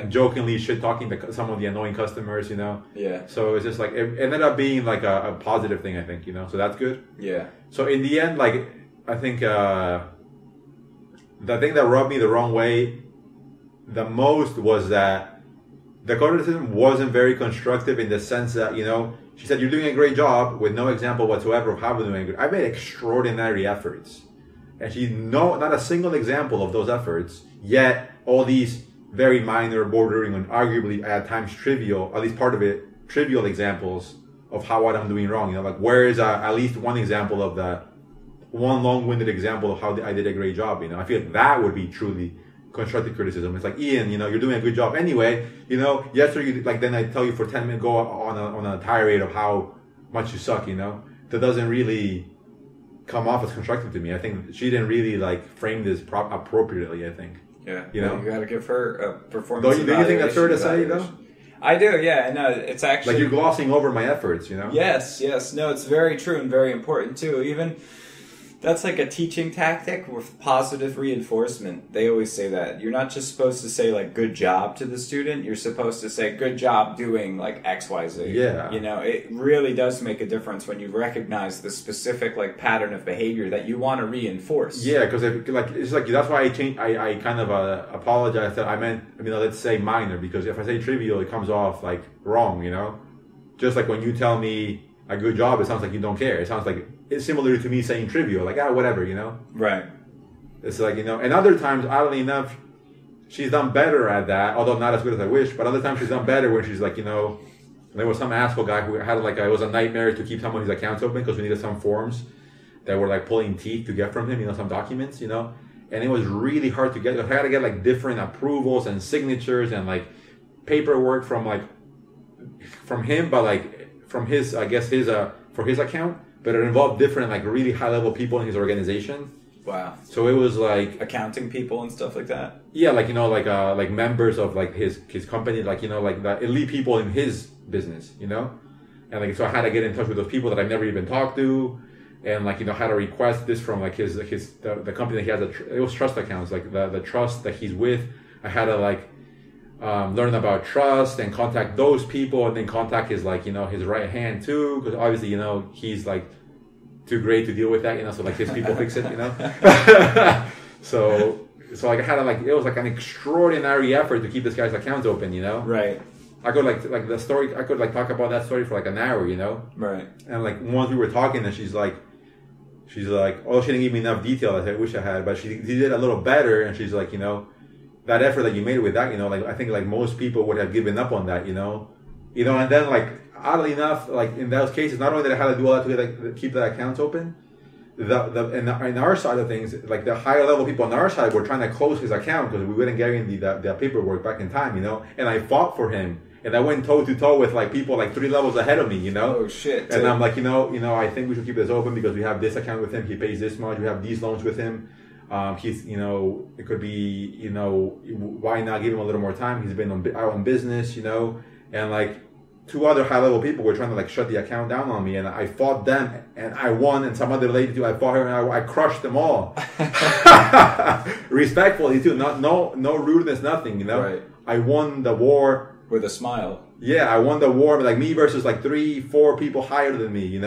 Speaker 1: jokingly shit talking to some of the annoying customers, you know.
Speaker 2: Yeah.
Speaker 1: So it's just like, it ended up being like a positive thing, I think, you know. So that's good.
Speaker 2: Yeah.
Speaker 1: So in the end, like, I think the thing that rubbed me the wrong way the most was that the criticism wasn't very constructive in the sense that, you know, she said, you're doing a great job with no example whatsoever of how we're doing it. I made extraordinary efforts. And she, not a single example of those efforts, yet all these very minor, bordering on arguably at times trivial, at least part of it, trivial examples of how what I'm doing wrong. You know, like where is at least one example of that, one long-winded example of how I did a great job, you know. I feel like that would be truly constructive criticism. It's like, Ian, you know, you're doing a good job anyway. You know, yesterday, like, then I tell you for 10 minutes, go on a tirade of how much you suck, you know. That doesn't really come off as constructive to me. I think she didn't really, like, frame this appropriately, I think.
Speaker 2: Yeah.
Speaker 1: You know?
Speaker 2: You gotta give her a performance
Speaker 1: Do you think that's fair to say, though?
Speaker 2: I do, yeah. No, it's actually...
Speaker 1: Like, you're glossing over my efforts, you know?
Speaker 2: Yes. No, it's very true and very important, too. Even... That's like a teaching tactic with positive reinforcement. They always say that. You're not just supposed to say, like, good job to the student. You're supposed to say, good job doing, like, X, Y, Z.
Speaker 1: Yeah.
Speaker 2: You know, it really does make a difference when you recognize the specific, like, pattern of behavior that you want to reinforce.
Speaker 1: Yeah, because, it's like, that's why I kind of apologized that I meant, let's say minor, because if I say trivial, it comes off, like, wrong, you know? Just like when you tell me a good job, it sounds like you don't care. It sounds like... It's similar to me saying trivial, like, whatever, you know?
Speaker 2: Right.
Speaker 1: It's like, you know, and other times, oddly enough, she's done better at that, although not as good as I wish, but other times she's done better when she's like, you know, there was some asshole guy who had, like, it was a nightmare to keep some of his accounts open because we needed some forms that were, like, pulling teeth to get from him, you know, some documents, you know? and it was really hard to get. I had to get like different approvals and signatures and like paperwork from him, but like from his, I guess his for his account, but it involved different like really high level people in his organization.
Speaker 2: Wow.
Speaker 1: So it was like
Speaker 2: accounting people and stuff like that.
Speaker 1: Yeah, like like members of like his company, like like the elite people in his business, and like so I had to get in touch with those people that I've never even talked to, and like how to request this from like the company that he has. It was trust accounts, like the trust that he's with. I had to like learn about trust and contact those people, and then contact his like his right hand too, because obviously he's like too great to deal with that, so like his people fix it, so like I had to like it was like an extraordinary effort to keep this guy's accounts open,
Speaker 2: Right.
Speaker 1: I could like the story. I could like talk about that story for like an hour,
Speaker 2: Right.
Speaker 1: And like once we were talking, and she's like, oh, she didn't give me enough detail as I wish I had, but she did a little better, and she's like, that effort that you made with that, like I think like most people would have given up on that, and then like oddly enough, like in those cases, not only did I have to do all that to like keep the accounts open, in our side of things, like the higher level people on our side were trying to close his account because we wouldn't guarantee that paperwork back in time, and I fought for him. And I went toe to toe with like people like 3 levels ahead of me,
Speaker 2: Oh shit!
Speaker 1: And I'm like, I think we should keep this open because we have this account with him. He pays this much. We have these loans with him. He's, it could be, why not give him a little more time? He's been out on business, and like 2 other high level people were trying to like shut the account down on me, and I fought them, and I won. And some other lady too, I fought her, and I crushed them all, respectfully too. No rudeness, nothing,
Speaker 2: Right.
Speaker 1: I won the war.
Speaker 2: With a smile.
Speaker 1: Yeah, I won the war, like me versus like 3-4 people higher than me,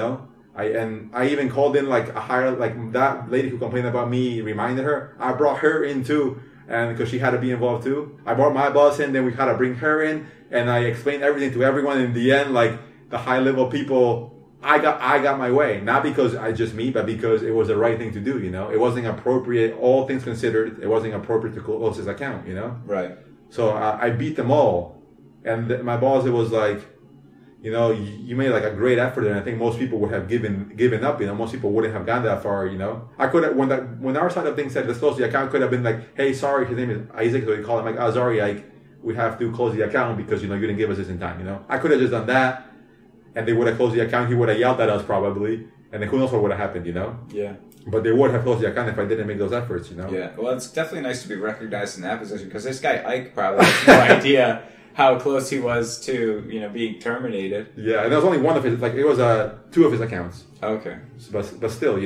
Speaker 1: I even called in like a higher, like that lady who complained about me, reminded her. I brought her in too, and because she had to be involved too. I brought my boss in, then we had to bring her in, and I explained everything to everyone. In the end, like the high level people, I got my way, not because I just me, but because it was the right thing to do. It wasn't appropriate, all things considered. It wasn't appropriate to close his account.
Speaker 2: Right.
Speaker 1: So I beat them all. And my boss, it was like, you made like a great effort, and I think most people would have given up. Most people wouldn't have gone that far. I could have, when our side of things said let's close the account, could have been like, hey, sorry, his name is Isaac, so we call him like, oh, sorry, like we have to close the account because you didn't give us this in time. I could have just done that, and they would have closed the account. He would have yelled at us probably, and then who knows what would have happened.
Speaker 2: Yeah.
Speaker 1: But they would have closed the account if I didn't make those efforts.
Speaker 2: Yeah. Well, it's definitely nice to be recognized in that position because this guy Ike probably has no idea how close he was to, being terminated.
Speaker 1: Yeah, and that was only one of his, like, it was 2 of his accounts.
Speaker 2: Okay.
Speaker 1: But still,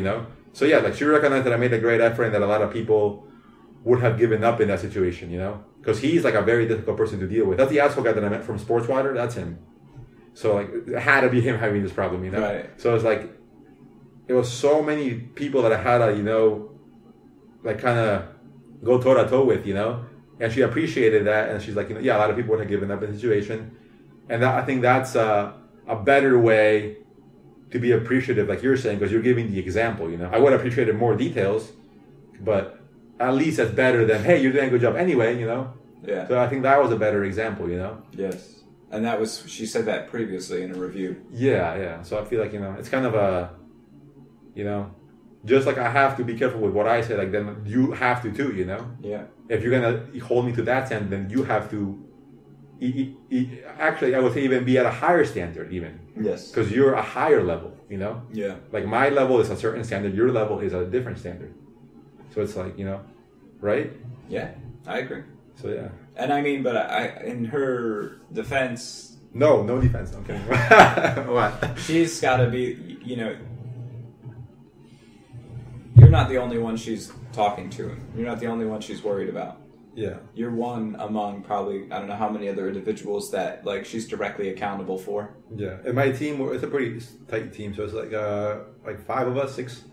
Speaker 1: So yeah, like, she recognized that I made a great effort and that a lot of people would have given up in that situation, Because he's, like, a very difficult person to deal with. That's the asshole guy that I met from Sportswater. That's him. So, like, it had to be him having this problem,
Speaker 2: Right.
Speaker 1: So it's like, it was so many people that I had to, like, kind of go toe-to-toe with, And she appreciated that, and she's like, yeah, a lot of people would have given up in the situation, and I think that's a better way to be appreciative, like you're saying, because you're giving the example. I would have appreciated more details, but at least that's better than, hey, you're doing a good job anyway.
Speaker 2: Yeah.
Speaker 1: So I think that was a better example.
Speaker 2: Yes, and that was she said that previously in a review.
Speaker 1: Yeah. So I feel like it's kind of a, just like I have to be careful with what I say, like then you have to too,
Speaker 2: Yeah.
Speaker 1: If you're gonna hold me to that standard, then you have to. Actually, I would say even be at a higher standard, even.
Speaker 2: Yes.
Speaker 1: Because you're a higher level,
Speaker 2: Yeah.
Speaker 1: Like my level is a certain standard, your level is a different standard. So it's like right?
Speaker 2: Yeah, I agree.
Speaker 1: So yeah.
Speaker 2: And I mean, but in her defense.
Speaker 1: No defense. I'm kidding. What?
Speaker 2: She's got to be, You're not the only one she's talking to. You're not the only one she's worried about.
Speaker 1: Yeah.
Speaker 2: You're one among probably, I don't know how many other individuals that, like, she's directly accountable for.
Speaker 1: Yeah. And my team, it's a pretty tight team, so it's like 5 of us, 6.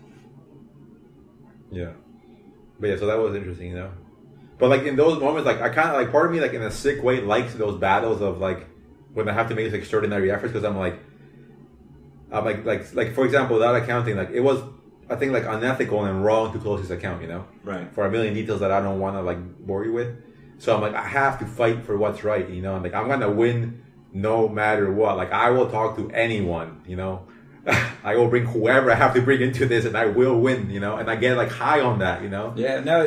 Speaker 1: Yeah. But yeah, so that was interesting, But like in those moments, like I kind of like, part of me, like in a sick way, likes those battles of like, when I have to make these extraordinary efforts, because I'm like for example, that accounting, like it was, I think, like unethical and wrong to close his account,
Speaker 2: Right.
Speaker 1: For a million details that I don't want to like bore you with. So I'm like, I have to fight for what's right, and like I'm gonna win no matter what. Like I will talk to anyone, I will bring whoever I have to bring into this, and I will win, you know, and I get like high on that, you know.
Speaker 2: Yeah, no.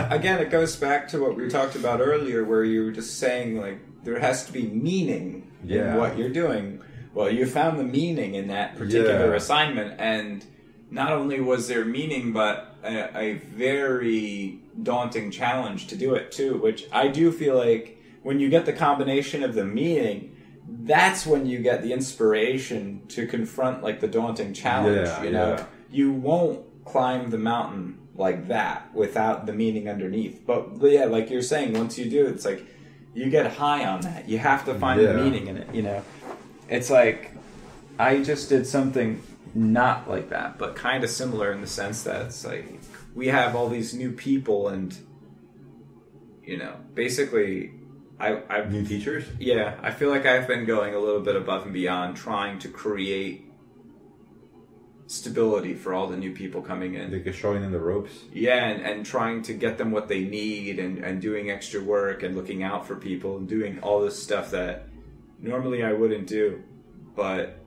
Speaker 2: Again, it goes back to what we talked about earlier, where you were just saying like there has to be meaning in what you're doing. Well, you found the meaning in that particular assignment, and not only was there meaning, but a very daunting challenge to do it too. Which I do feel like when you get the combination of the meaning, that's when you get the inspiration to confront like the daunting challenge. You know, you won't climb the mountain like that without the meaning underneath. But yeah, like you're saying, once you do, it's like you get high on that. You have to find the meaning in it. You know, it's like I just did something not like that, but kind of similar in the sense that it's like we have all these new people, and you know, basically. I've
Speaker 1: new teachers?
Speaker 2: Yeah, I feel like I've been going a little bit above and beyond trying to create stability for all the new people coming in.
Speaker 1: Like showing them the ropes?
Speaker 2: Yeah, and trying to get them what they need, and doing extra work and looking out for people and doing all this stuff that normally I wouldn't do. But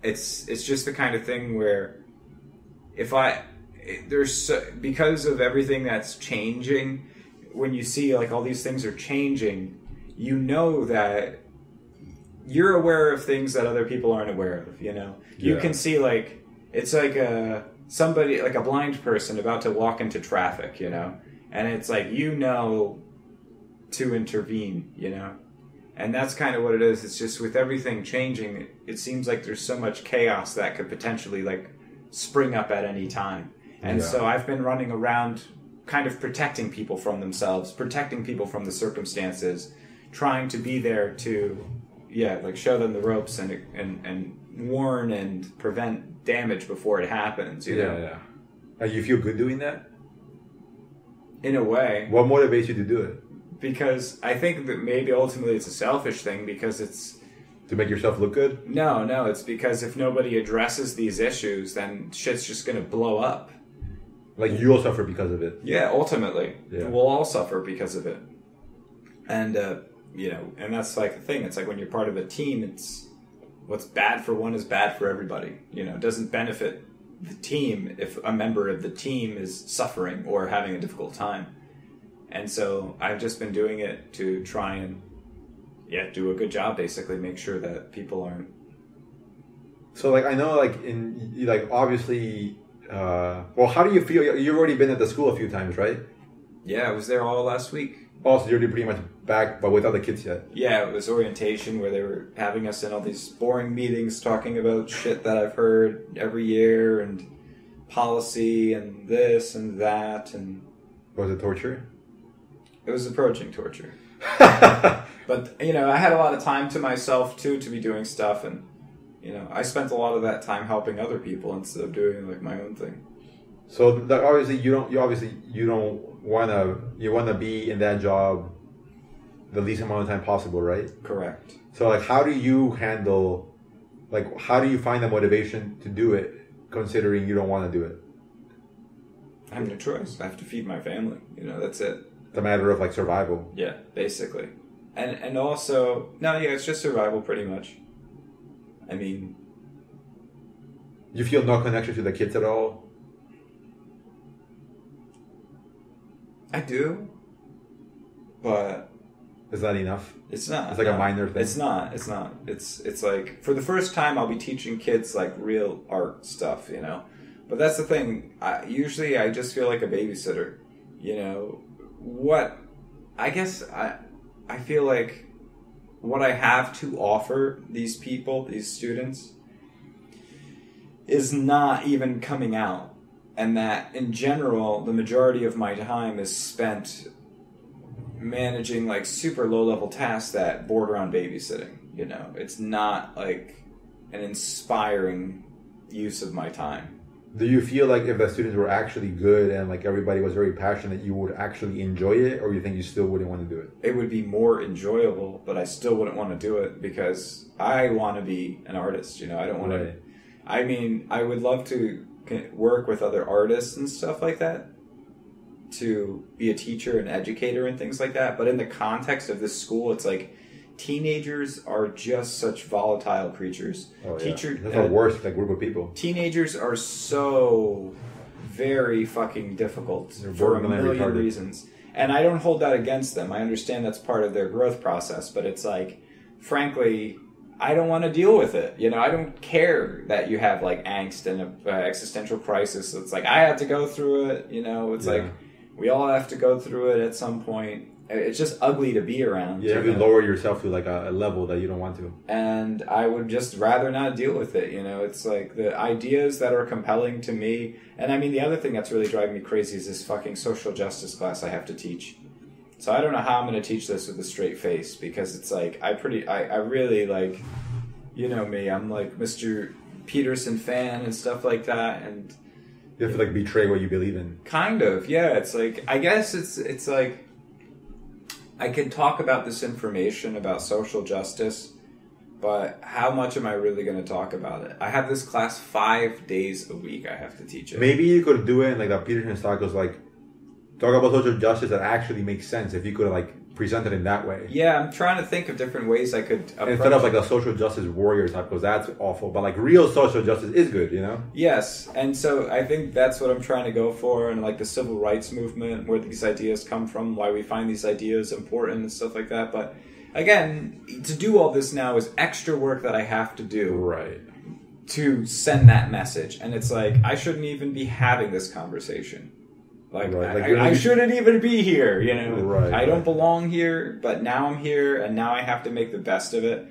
Speaker 2: it's just the kind of thing where because of everything that's changing, when you see like all these things are changing, you know that you're aware of things that other people aren't aware of, you know? You can see like, it's like somebody, like a blind person about to walk into traffic, you know? And it's like, you know to intervene, you know? And that's kind of what it is. It's just with everything changing, it seems like there's so much chaos that could potentially like spring up at any time. And so I've been running around kind of protecting people from themselves, protecting people from the circumstances, trying to be there to, like show them the ropes and warn and prevent damage before it happens. You know?
Speaker 1: Yeah. And you feel good doing that?
Speaker 2: In a way.
Speaker 1: What motivates you to do it?
Speaker 2: Because I think that maybe ultimately it's a selfish thing, because it's...
Speaker 1: To make yourself look good?
Speaker 2: No, it's because if nobody addresses these issues, then shit's just going to blow up.
Speaker 1: Like you'll suffer because of it.
Speaker 2: Yeah, ultimately. Yeah. We'll all suffer because of it. And, you know, and that's like the thing. It's like when you're part of a team, it's what's bad for one is bad for everybody. You know, it doesn't benefit the team if a member of the team is suffering or having a difficult time. And so I've just been doing it to try and, do a good job, basically, make sure that people aren't.
Speaker 1: So, like, I know, like, obviously... well, how do you feel? You've already been at the school a few times, right?
Speaker 2: Yeah, I was there all last week.
Speaker 1: Oh, so you're already pretty much back, but without the kids yet.
Speaker 2: Yeah, it was orientation where they were having us in all these boring meetings talking about shit that I've heard every year, and policy and this and that. And
Speaker 1: was it torture?
Speaker 2: It was approaching torture. But, you know, I had a lot of time to myself, too, to be doing stuff, and you know, I spent a lot of that time helping other people instead of doing like my own thing.
Speaker 1: So obviously you don't wanna be in that job the least amount of time possible, right?
Speaker 2: Correct.
Speaker 1: So like, how do you find the motivation to do it, considering you don't want to do it?
Speaker 2: I have no choice. I have to feed my family. You know, that's it.
Speaker 1: It's a matter of like survival.
Speaker 2: Yeah, basically, and also it's just survival pretty much. I mean...
Speaker 1: You feel no connection to the kids at all?
Speaker 2: I do. But...
Speaker 1: Is that enough?
Speaker 2: It's not.
Speaker 1: It's like a minor thing?
Speaker 2: It's not. It's like, for the first time, I'll be teaching kids like real art stuff, you know? But that's the thing. Usually I just feel like a babysitter. You know? I guess I feel like... What I have to offer these people, these students, is not even coming out. And that, in general, the majority of my time is spent managing, like, super low-level tasks that border on babysitting, you know? It's not, like, an inspiring use of my time.
Speaker 1: Do you feel like if the students were actually good and like everybody was very passionate, you would actually enjoy it, or you think you still wouldn't want to do it?
Speaker 2: It would be more enjoyable, but I still wouldn't want to do it because I want to be an artist. You know, I don't want to. I mean, I would love to work with other artists and stuff like that, to be a teacher and educator and things like that. But in the context of this school, it's like teenagers are just such volatile creatures.
Speaker 1: Oh, yeah. That's the worst like, group of people.
Speaker 2: Teenagers are so very fucking difficult for a million reasons. And I don't hold that against them. I understand that's part of their growth process, but it's like, frankly, I don't want to deal with it. You know, I don't care that you have like angst and an existential crisis. It's like, I have to go through it. You know, it's like, we all have to go through it at some point. It's just ugly to be around.
Speaker 1: Yeah, you lower yourself to like a level that you don't want to.
Speaker 2: And I would just rather not deal with it. You know, it's like the ideas that are compelling to me. And I mean, the other thing that's really driving me crazy is this fucking social justice class I have to teach. So I don't know how I'm going to teach this with a straight face, because it's like, I really like, you know me, I'm like Mr. Peterson fan and stuff like that. And
Speaker 1: you have to like betray what you believe in.
Speaker 2: Kind of, yeah. It's like, I guess it's like, I can talk about this information about social justice, but how much am I really going to talk about it? I have this class 5 days a week I have to teach it.
Speaker 1: Maybe you could do it like that Peterson style goes like, talk about social justice that actually makes sense if you could like present it in that way.
Speaker 2: Yeah, I'm trying to think of different ways I could approach
Speaker 1: instead of like a social justice warrior type, because that's awful. But like real social justice is good, you know?
Speaker 2: Yes, and so I think that's what I'm trying to go for, and like the civil rights movement, where these ideas come from, why we find these ideas important and stuff like that. But again, to do all this now is extra work that I have to do.
Speaker 1: Right.
Speaker 2: To send that message. And it's like, I shouldn't even be having this conversation. Like, right. I shouldn't even be here, you know.
Speaker 1: Right,
Speaker 2: I don't belong here, but now I'm here, and now I have to make the best of it.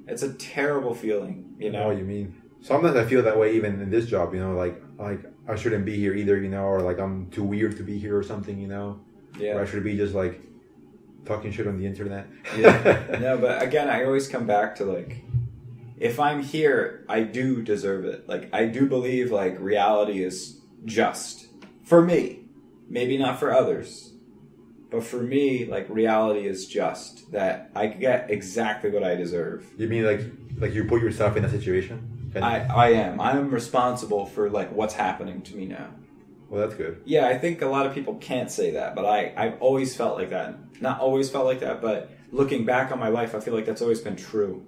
Speaker 2: It's a terrible feeling, you know.
Speaker 1: I know what you mean. Sometimes I feel that way even in this job, you know, like I shouldn't be here either, you know, or like I'm too weird to be here or something, you know. Yeah. Or I should be just like talking shit on the internet.
Speaker 2: Yeah. No, but again, I always come back to like, if I'm here, I do deserve it. Like, I do believe like reality is just for me. Maybe not for others, but for me, like, reality is just that I get exactly what I deserve.
Speaker 1: You mean like you put yourself in a situation?
Speaker 2: I am. I'm responsible for like what's happening to me now.
Speaker 1: Well, that's good.
Speaker 2: Yeah, I think a lot of people can't say that, but I've always felt like that. Not always felt like that, but looking back on my life, I feel like that's always been true.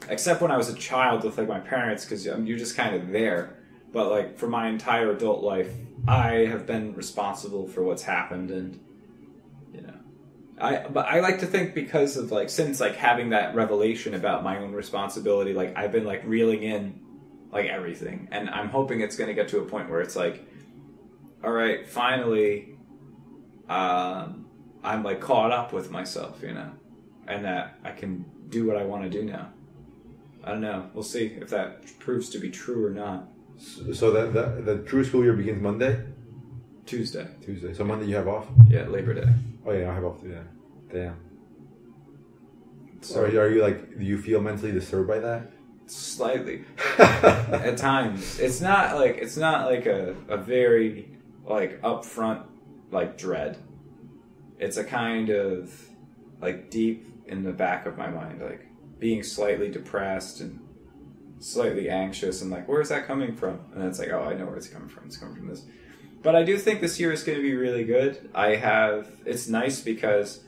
Speaker 2: Except when I was a child with like my parents, because you're just kind of there. But like for my entire adult life, I have been responsible for what's happened, and you know, but I like to think, because of like, since like having that revelation about my own responsibility, like I've been like reeling in like everything, and I'm hoping it's going to get to a point where it's like, all right, finally, I'm like caught up with myself, you know, and that I can do what I want to do now. I don't know. We'll see if that proves to be true or not.
Speaker 1: So the true school year begins Monday?
Speaker 2: Tuesday.
Speaker 1: So Monday you have off?
Speaker 2: Yeah, Labor Day.
Speaker 1: Oh yeah, I have off too, yeah. Damn. So are you like, do you feel mentally disturbed by that?
Speaker 2: Slightly. At times. It's not like a very like upfront like dread. It's a kind of like deep in the back of my mind, like being slightly depressed and slightly anxious, and like, where's that coming from? And it's like, oh, I know where it's coming from. It's coming from this. But I do think this year is going to be really good. It's nice because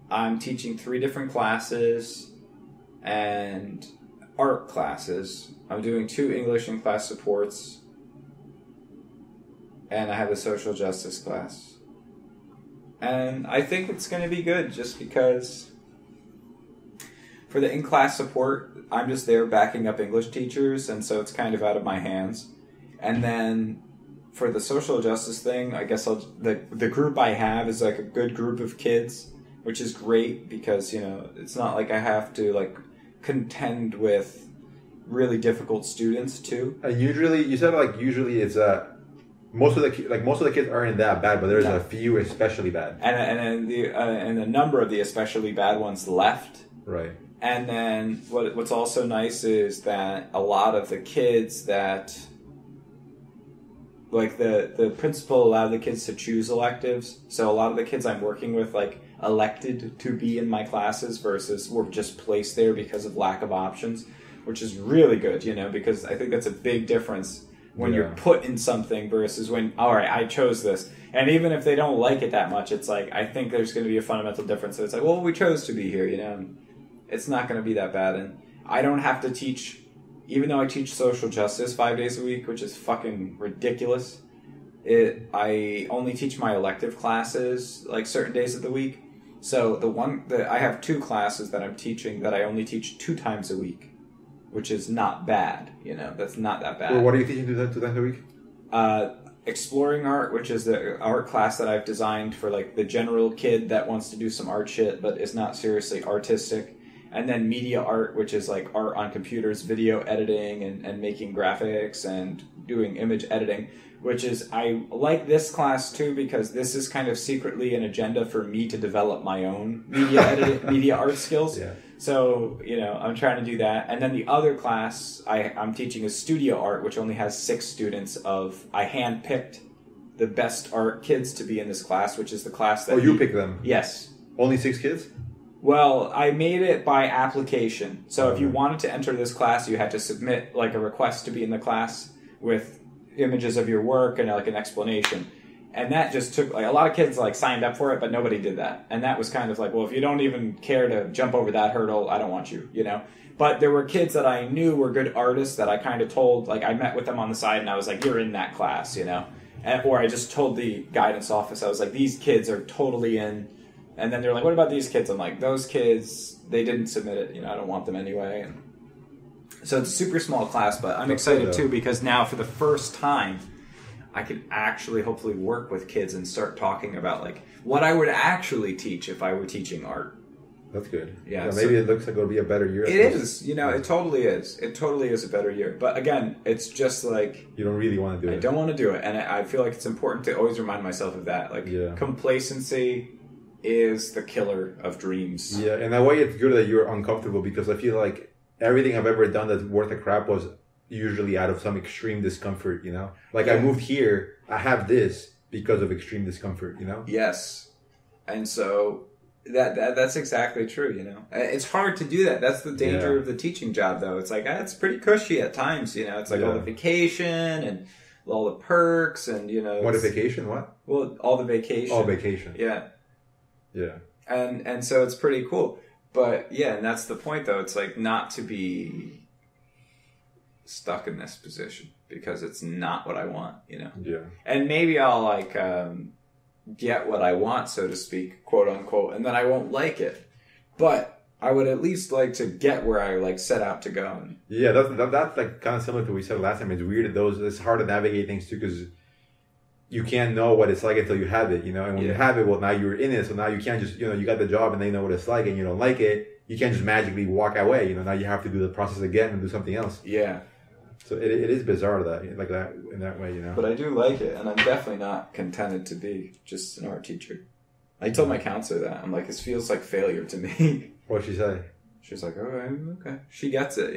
Speaker 2: I'm teaching 3 different classes and art classes. I'm doing 2 English and class supports, and I have a social justice class. And I think it's going to be good, just because for the in-class support, I'm just there backing up English teachers, and so it's kind of out of my hands. And then for the social justice thing, I guess the group I have is like a good group of kids, which is great, because, you know, it's not like I have to like contend with really difficult students too.
Speaker 1: Usually it's most of the kids aren't that bad, but there's a few especially bad.
Speaker 2: And a number of the especially bad ones left.
Speaker 1: Right.
Speaker 2: And then what's also nice is that a lot of the kids that, like, the principal allowed the kids to choose electives. So a lot of the kids I'm working with, like, elected to be in my classes versus were just placed there because of lack of options, which is really good, you know, because I think that's a big difference when you're put in something versus when, all right, I chose this. And even if they don't like it that much, it's like, I think there's going to be a fundamental difference. So it's like, well, we chose to be here, you know. it's not going to be that bad. And I don't have to teach, even though I teach social justice 5 days a week, which is fucking ridiculous. I only teach my elective classes like certain days of the week. So I have 2 classes that I'm teaching that I only teach 2 times a week, which is not bad. That's not that bad.
Speaker 1: Well, what are you teaching 2 times a week?
Speaker 2: Exploring art, which is the art class that I've designed for like the general kid that wants to do some art shit but is not seriously artistic. And then media art, which is like art on computers, video editing and making graphics and doing image editing, which is, I like this class too because this is kind of secretly an agenda for me to develop my own media art skills.
Speaker 1: Yeah.
Speaker 2: So, I'm trying to do that. And then the other class I'm teaching is studio art, which only has 6 students I handpicked the best art kids to be in this class, which is the class that...
Speaker 1: Oh, you pick them?
Speaker 2: Yes.
Speaker 1: Only 6 kids?
Speaker 2: Well, I made it by application. So if you wanted to enter this class, you had to submit like a request to be in the class with images of your work and like an explanation. And that just took, like, a lot of kids like signed up for it, but nobody did that. And that was kind of like, well, if you don't even care to jump over that hurdle, I don't want you, But there were kids that I knew were good artists that I kind of told, like, I met with them on the side and I was like, you're in that class, or I just told the guidance office, I was like, these kids are totally in. And then they're like, what about these kids? I'm like, those kids, they didn't submit it. I don't want them anyway. And so it's a super small class, but I'm excited too because now for the first time, I could actually hopefully work with kids and start talking about like what I would actually teach if I were teaching art.
Speaker 1: That's good.
Speaker 2: Yeah,
Speaker 1: maybe it looks like it'll be a better year.
Speaker 2: It is. It totally is. It totally is a better year. But again, it's just like...
Speaker 1: You don't really want to do it.
Speaker 2: I don't want to do it. And I feel like it's important to always remind myself of that. Like, complacency is the killer of dreams.
Speaker 1: Yeah, and that way it's good that you're uncomfortable because I feel like everything I've ever done that's worth a crap was usually out of some extreme discomfort, Like I moved here, I have this because of extreme discomfort,
Speaker 2: Yes. And so that's exactly true, It's hard to do that. That's the danger of the teaching job, though. It's like, it's pretty cushy at times, It's like all the vacation and all the perks and,
Speaker 1: What a vacation, what?
Speaker 2: Well, all the vacation.
Speaker 1: Oh, vacation.
Speaker 2: Yeah.
Speaker 1: Yeah.
Speaker 2: And so it's pretty cool. But, yeah, and that's the point, though. It's like not to be stuck in this position because it's not what I want, Yeah. And maybe I'll like get what I want, so to speak, quote unquote, and then I won't like it. But I would at least like to get where I like set out to go.
Speaker 1: Yeah, that's like kind of similar to what we said last time. It's weird that it's hard to navigate things too because you can't know what it's like until you have it, And when you have it, well, now you're in it, so now you can't just, you got the job and they know what it's like and you don't like it. You can't just magically walk away, Now you have to do the process again and do something else.
Speaker 2: Yeah.
Speaker 1: So it is bizarre like that in that way,
Speaker 2: But I do like it, and I'm definitely not contented to be just an art teacher. I told my counselor that. I'm like, this feels like failure to me.
Speaker 1: What'd she say?
Speaker 2: She's like, oh, okay. She gets it,